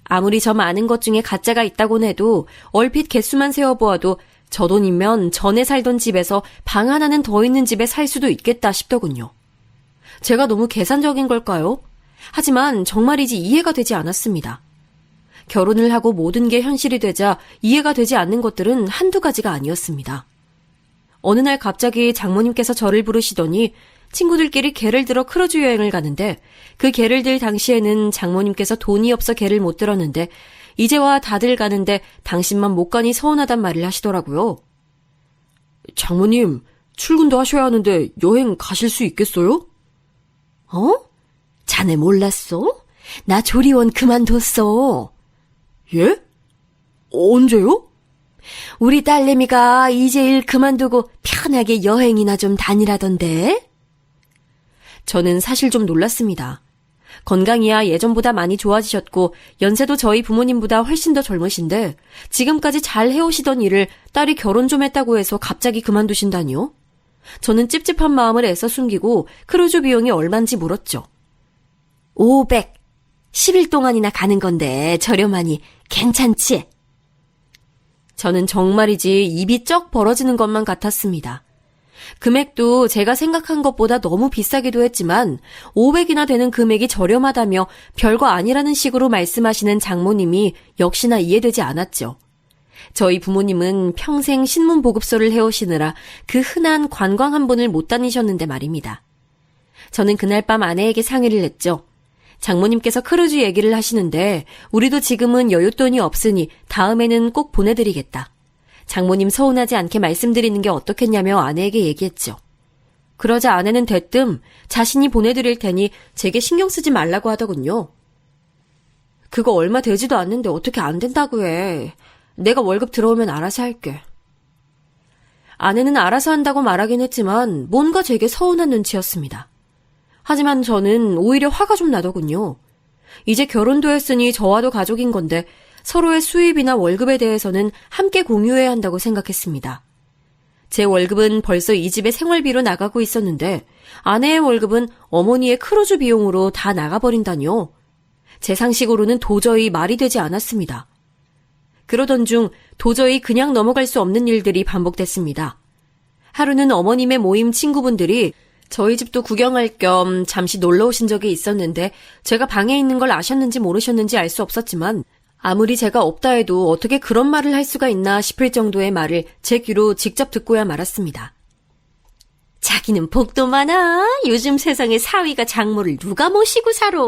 아무리 저 많은 것 중에 가짜가 있다곤 해도 얼핏 개수만 세어보아도 저 돈이면 전에 살던 집에서 방 하나는 더 있는 집에 살 수도 있겠다 싶더군요. 제가 너무 계산적인 걸까요? 하지만 정말이지 이해가 되지 않았습니다. 결혼을 하고 모든 게 현실이 되자 이해가 되지 않는 것들은 한두 가지가 아니었습니다. 어느 날 갑자기 장모님께서 저를 부르시더니 친구들끼리 개를 들어 크루즈 여행을 가는데 그 개를 들 당시에는 장모님께서 돈이 없어 개를 못 들었는데 이제와 다들 가는데 당신만 못 가니 서운하단 말을 하시더라고요.
장모님, 출근도 하셔야 하는데 여행 가실 수 있겠어요?
어? 자네 몰랐어? 나 조리원 그만뒀어.
예? 언제요?
우리 딸내미가 이제 일 그만두고 편하게 여행이나 좀 다니라던데. 저는 사실 좀 놀랐습니다. 건강이야 예전보다 많이 좋아지셨고 연세도 저희 부모님보다 훨씬 더 젊으신데 지금까지 잘 해오시던 일을 딸이 결혼 좀 했다고 해서 갑자기 그만두신다니요? 저는 찝찝한 마음을 애써 숨기고 크루즈 비용이 얼만지 물었죠. 500. 10일 동안이나 가는 건데 저렴하니 괜찮지? 저는 정말이지 입이 쩍 벌어지는 것만 같았습니다. 금액도 제가 생각한 것보다 너무 비싸기도 했지만 500이나 되는 금액이 저렴하다며 별거 아니라는 식으로 말씀하시는 장모님이 역시나 이해되지 않았죠. 저희 부모님은 평생 신문 보급소를 해오시느라 그 흔한 관광 한 번을 못 다니셨는데 말입니다. 저는 그날 밤 아내에게 상의를 했죠. 장모님께서 크루즈 얘기를 하시는데 우리도 지금은 여윳돈이 없으니 다음에는 꼭 보내드리겠다. 장모님 서운하지 않게 말씀드리는 게 어떻겠냐며 아내에게 얘기했죠. 그러자 아내는 대뜸 자신이 보내드릴 테니 제게 신경 쓰지 말라고 하더군요. 그거 얼마 되지도 않는데 어떻게 안 된다고 해. 내가 월급 들어오면 알아서 할게. 아내는 알아서 한다고 말하긴 했지만 뭔가 제게 서운한 눈치였습니다. 하지만 저는 오히려 화가 좀 나더군요. 이제 결혼도 했으니 저와도 가족인 건데 서로의 수입이나 월급에 대해서는 함께 공유해야 한다고 생각했습니다. 제 월급은 벌써 이 집의 생활비로 나가고 있었는데 아내의 월급은 어머니의 크루즈 비용으로 다 나가버린다니요. 제 상식으로는 도저히 말이 되지 않았습니다. 그러던 중 도저히 그냥 넘어갈 수 없는 일들이 반복됐습니다. 하루는 어머님의 모임 친구분들이 저희 집도 구경할 겸 잠시 놀러 오신 적이 있었는데 제가 방에 있는 걸 아셨는지 모르셨는지 알 수 없었지만 아무리 제가 없다 해도 어떻게 그런 말을 할 수가 있나 싶을 정도의 말을 제 귀로 직접 듣고야 말았습니다. 자기는 복도 많아. 요즘 세상에 사위가 장모를 누가 모시고 살아.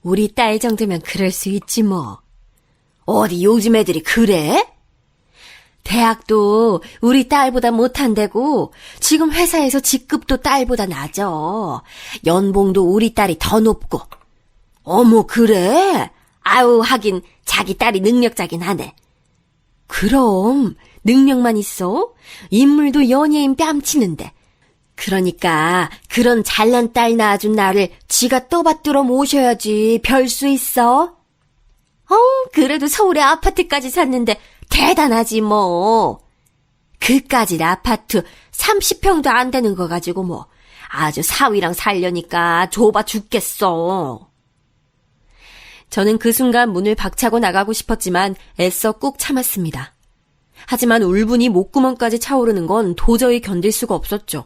우리 딸 정도면 그럴 수 있지 뭐. 어디 요즘 애들이 그래? 대학도 우리 딸보다 못한대고 지금 회사에서 직급도 딸보다 낮아. 연봉도 우리 딸이 더 높고. 어머 그래? 아우 하긴 자기 딸이 능력자긴 하네. 그럼 능력만 있어? 인물도 연예인 뺨치는데. 그러니까 그런 잘난 딸 낳아준 나를 지가 떠받들어 모셔야지 별 수 있어? 그래도 서울에 아파트까지 샀는데 대단하지 뭐. 그까짓 아파트 30평도 안 되는 거 가지고 뭐 아주 사위랑 살려니까 좁아 죽겠어. 저는 그 순간 문을 박차고 나가고 싶었지만 애써 꾹 참았습니다. 하지만 울분이 목구멍까지 차오르는 건 도저히 견딜 수가 없었죠.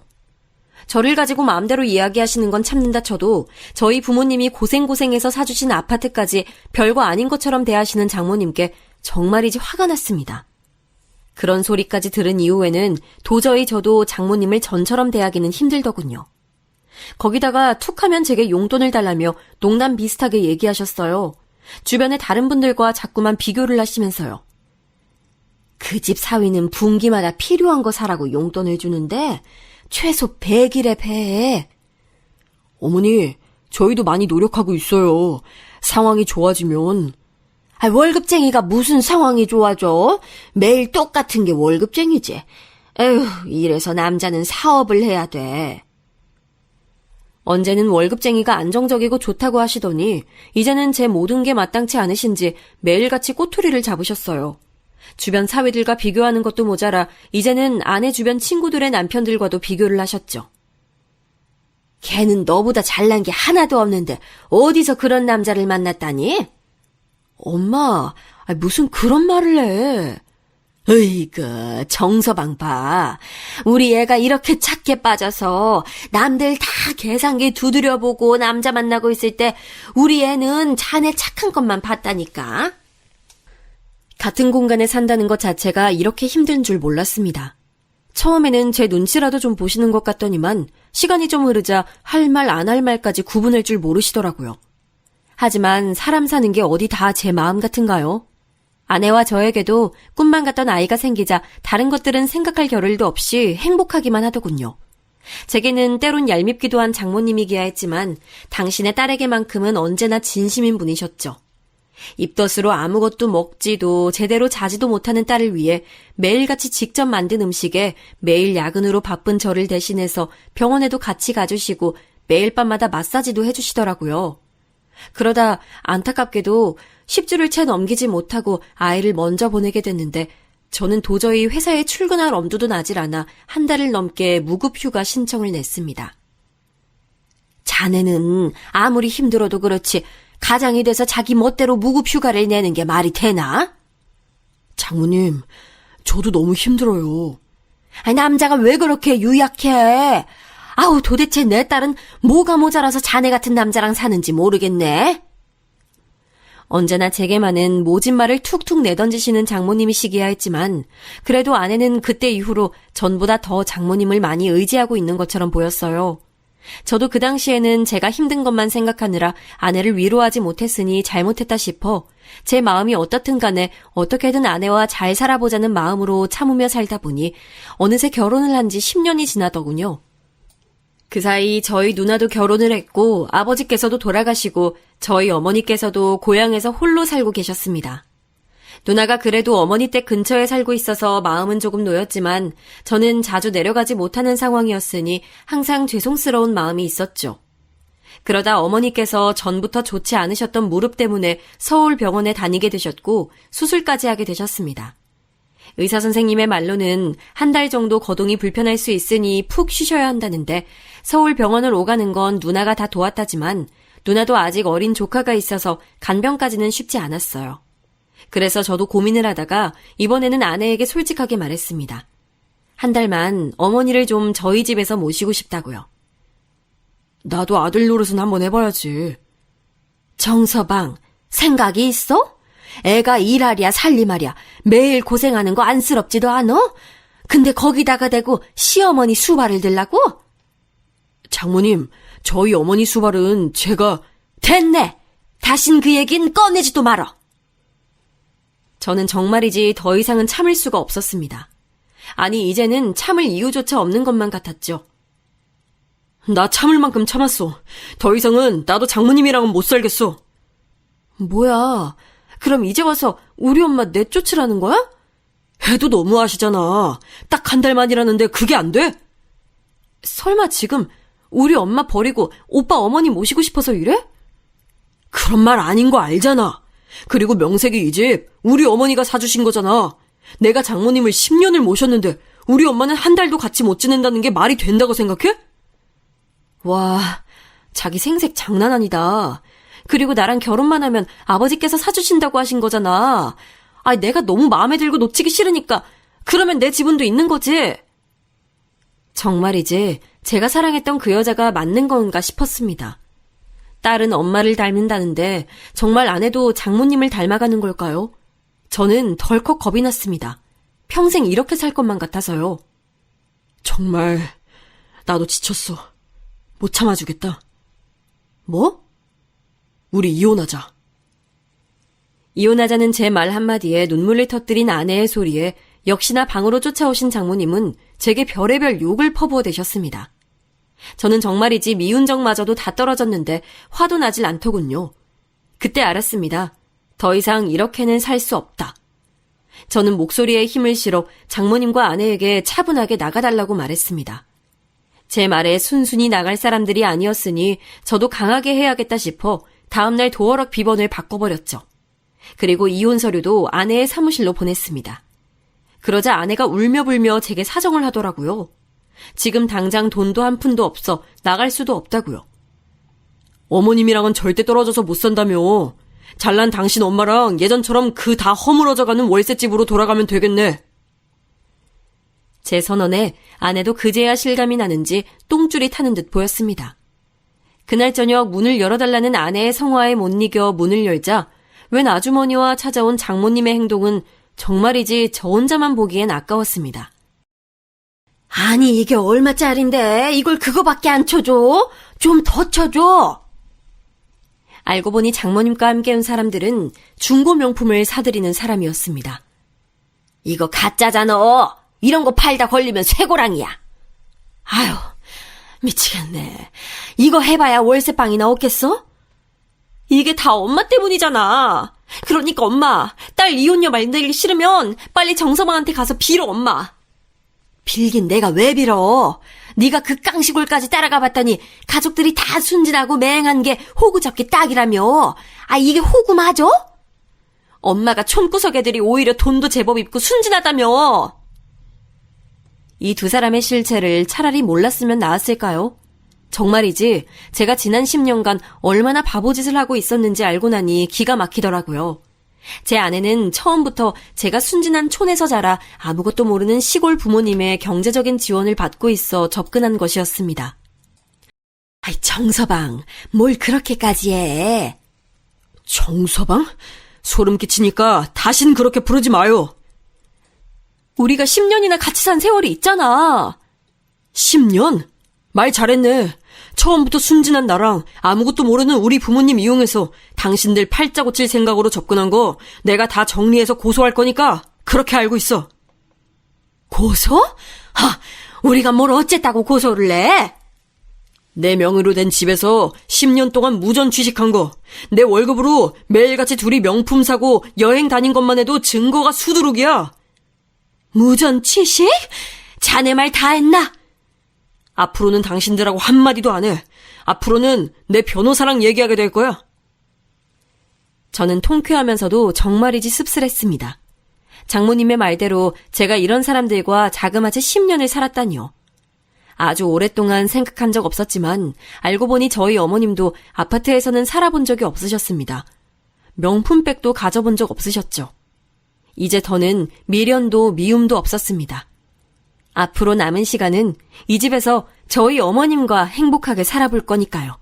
저를 가지고 마음대로 이야기하시는 건 참는다 쳐도 저희 부모님이 고생고생해서 사주신 아파트까지 별거 아닌 것처럼 대하시는 장모님께 정말이지 화가 났습니다. 그런 소리까지 들은 이후에는 도저히 저도 장모님을 전처럼 대하기는 힘들더군요. 거기다가 툭하면 제게 용돈을 달라며 농담 비슷하게 얘기하셨어요. 주변의 다른 분들과 자꾸만 비교를 하시면서요. 그 집 사위는 분기마다 필요한 거 사라고 용돈을 주는데 최소 100일에 폐해.
어머니, 저희도 많이 노력하고 있어요. 상황이 좋아지면.
월급쟁이가 무슨 상황이 좋아져? 매일 똑같은 게 월급쟁이지. 에휴, 이래서 남자는 사업을 해야 돼.
언제는 월급쟁이가 안정적이고 좋다고 하시더니 이제는 제 모든 게 마땅치 않으신지 매일같이 꼬투리를 잡으셨어요. 주변 사위들과 비교하는 것도 모자라 이제는 아내 주변 친구들의 남편들과도 비교를 하셨죠.
걔는 너보다 잘난 게 하나도 없는데 어디서 그런 남자를 만났다니?
엄마, 무슨 그런 말을 해.
으이그, 정서방 봐. 우리 애가 이렇게 착해 빠져서 남들 다 계산기 두드려보고 남자 만나고 있을 때 우리 애는 자네 착한 것만 봤다니까.
같은 공간에 산다는 것 자체가 이렇게 힘든 줄 몰랐습니다. 처음에는 제 눈치라도 좀 보시는 것 같더니만 시간이 좀 흐르자 할 말 안 할 말까지 구분할 줄 모르시더라고요. 하지만 사람 사는 게 어디 다 제 마음 같은가요? 아내와 저에게도 꿈만 같던 아이가 생기자 다른 것들은 생각할 겨를도 없이 행복하기만 하더군요. 제게는 때론 얄밉기도 한 장모님이기야 했지만 당신의 딸에게만큼은 언제나 진심인 분이셨죠. 입덧으로 아무것도 먹지도 제대로 자지도 못하는 딸을 위해 매일같이 직접 만든 음식에 매일 야근으로 바쁜 저를 대신해서 병원에도 같이 가주시고 매일 밤마다 마사지도 해주시더라고요. 그러다 안타깝게도 10주를 채 넘기지 못하고 아이를 먼저 보내게 됐는데 저는 도저히 회사에 출근할 엄두도 나질 않아 한 달을 넘게 무급휴가 신청을 냈습니다.
자네는 아무리 힘들어도 그렇지 가장이 돼서 자기 멋대로 무급휴가를 내는 게 말이 되나?
장모님, 저도 너무 힘들어요.
남자가 왜 그렇게 유약해? 아우, 도대체 내 딸은 뭐가 모자라서 자네 같은 남자랑 사는지 모르겠네.
언제나 제게만은 모진 말을 툭툭 내던지시는 장모님이시기야 했지만 그래도 아내는 그때 이후로 전보다 더 장모님을 많이 의지하고 있는 것처럼 보였어요. 저도 그 당시에는 제가 힘든 것만 생각하느라 아내를 위로하지 못했으니 잘못했다 싶어 제 마음이 어떻든 간에 어떻게든 아내와 잘 살아보자는 마음으로 참으며 살다 보니 어느새 결혼을 한 지 10년이 지나더군요. 그 사이 저희 누나도 결혼을 했고 아버지께서도 돌아가시고 저희 어머니께서도 고향에서 홀로 살고 계셨습니다. 누나가 그래도 어머니 댁 근처에 살고 있어서 마음은 조금 놓였지만 저는 자주 내려가지 못하는 상황이었으니 항상 죄송스러운 마음이 있었죠. 그러다 어머니께서 전부터 좋지 않으셨던 무릎 때문에 서울 병원에 다니게 되셨고 수술까지 하게 되셨습니다. 의사 선생님의 말로는 한 달 정도 거동이 불편할 수 있으니 푹 쉬셔야 한다는데 서울 병원을 오가는 건 누나가 다 도왔다지만 누나도 아직 어린 조카가 있어서 간병까지는 쉽지 않았어요. 그래서 저도 고민을 하다가 이번에는 아내에게 솔직하게 말했습니다. 한 달만 어머니를 좀 저희 집에서 모시고 싶다고요. 나도 아들 노릇은 한번 해봐야지.
정서방, 생각이 있어? 애가 일하랴 살림하랴 매일 고생하는 거 안쓰럽지도 않어? 근데 거기다가 대고 시어머니 수발을 들라고?
장모님, 저희 어머니 수발은 제가...
됐네! 다신 그 얘긴 꺼내지도 말어!
저는 정말이지 더 이상은 참을 수가 없었습니다. 아니, 이제는 참을 이유조차 없는 것만 같았죠. 나 참을 만큼 참았어. 더 이상은 나도 장모님이랑은 못 살겠어. 뭐야, 그럼 이제 와서 우리 엄마 내쫓으라는 거야? 해도 너무하시잖아. 딱 한 달만이라는데 그게 안 돼? 설마 지금 우리 엄마 버리고 오빠 어머니 모시고 싶어서 이래? 그런 말 아닌 거 알잖아. 그리고 명색이 이 집 우리 어머니가 사주신 거잖아. 내가 장모님을 10년을 모셨는데 우리 엄마는 한 달도 같이 못 지낸다는 게 말이 된다고 생각해? 와, 자기 생색 장난 아니다. 그리고 나랑 결혼만 하면 아버지께서 사주신다고 하신 거잖아. 내가 너무 마음에 들고 놓치기 싫으니까 그러면 내 지분도 있는 거지. 정말이지 제가 사랑했던 그 여자가 맞는 건가 싶었습니다. 딸은 엄마를 닮는다는데 정말 아내도 장모님을 닮아가는 걸까요? 저는 덜컥 겁이 났습니다. 평생 이렇게 살 것만 같아서요. 정말 나도 지쳤어. 못 참아주겠다. 뭐? 우리 이혼하자. 이혼하자는 제 말 한마디에 눈물을 터뜨린 아내의 소리에 역시나 방으로 쫓아오신 장모님은
제게 별의별 욕을 퍼부어대셨습니다. 저는 정말이지 미운 정마저도 다 떨어졌는데 화도 나질 않더군요. 그때 알았습니다. 더 이상 이렇게는 살 수 없다. 저는 목소리에 힘을 실어 장모님과 아내에게 차분하게 나가달라고 말했습니다. 제 말에 순순히 나갈 사람들이 아니었으니 저도 강하게 해야겠다 싶어 다음날 도어락 비번을 바꿔버렸죠. 그리고 이혼 서류도 아내의 사무실로 보냈습니다. 그러자 아내가 울며불며 제게 사정을 하더라고요. 지금 당장 돈도 한 푼도 없어 나갈 수도 없다고요. 어머님이랑은 절대 떨어져서 못 산다며. 잘난 당신 엄마랑 예전처럼 그 다 허물어져가는 월세집으로 돌아가면 되겠네. 제 선언에 아내도 그제야 실감이 나는지 똥줄이 타는 듯 보였습니다. 그날 저녁 문을 열어달라는 아내의 성화에 못 이겨 문을 열자 웬 아주머니와 찾아온 장모님의 행동은 정말이지 저 혼자만 보기엔 아까웠습니다.
아니, 이게 얼마짜린데 이걸 그거밖에 안 쳐줘? 좀 더 쳐줘.
알고 보니 장모님과 함께 온 사람들은 중고 명품을 사들이는 사람이었습니다.
이거 가짜잖아. 이런 거 팔다 걸리면 쇠고랑이야. 아유, 미치겠네. 이거 해봐야 월세방이나 없겠어?
이게 다 엄마 때문이잖아. 그러니까 엄마, 딸 이혼녀 만들기 싫으면 빨리 정서방한테 가서 빌어, 엄마.
빌긴 내가 왜 빌어? 네가 그 깡시골까지 따라가 봤더니 가족들이 다 순진하고 맹한 게 호구 잡기 딱이라며. 아, 이게 호구 맞아?
엄마가 촌구석 애들이 오히려 돈도 제법 있고 순진하다며. 이 두 사람의 실체를 차라리 몰랐으면 나았을까요? 정말이지 제가 지난 10년간 얼마나 바보짓을 하고 있었는지 알고 나니 기가 막히더라고요. 제 아내는 처음부터 제가 순진한 촌에서 자라 아무것도 모르는 시골 부모님의 경제적인 지원을 받고 있어 접근한 것이었습니다.
아이, 정서방, 뭘 그렇게까지 해?
정서방? 소름 끼치니까 다신 그렇게 부르지 마요. 우리가 10년이나 같이 산 세월이 있잖아. 10년? 말 잘했네. 처음부터 순진한 나랑 아무것도 모르는 우리 부모님 이용해서 당신들 팔자 고칠 생각으로 접근한 거 내가 다 정리해서 고소할 거니까 그렇게 알고 있어.
고소? 하, 우리가 뭘 어쨌다고 고소를 해?
내 명의로 된 집에서 10년 동안 무전 취식한 거, 내 월급으로 매일같이 둘이 명품 사고 여행 다닌 것만 해도 증거가 수두룩이야.
무전 취식? 자네 말 다 했나?
앞으로는 당신들하고 한마디도 안 해. 앞으로는 내 변호사랑 얘기하게 될 거야. 저는 통쾌하면서도 정말이지 씁쓸했습니다. 장모님의 말대로 제가 이런 사람들과 자그마치 10년을 살았다니요. 아주 오랫동안 생각한 적 없었지만 알고 보니 저희 어머님도 아파트에서는 살아본 적이 없으셨습니다. 명품백도 가져본 적 없으셨죠. 이제 더는 미련도 미움도 없었습니다. 앞으로 남은 시간은 이 집에서 저희 어머님과 행복하게 살아볼 거니까요.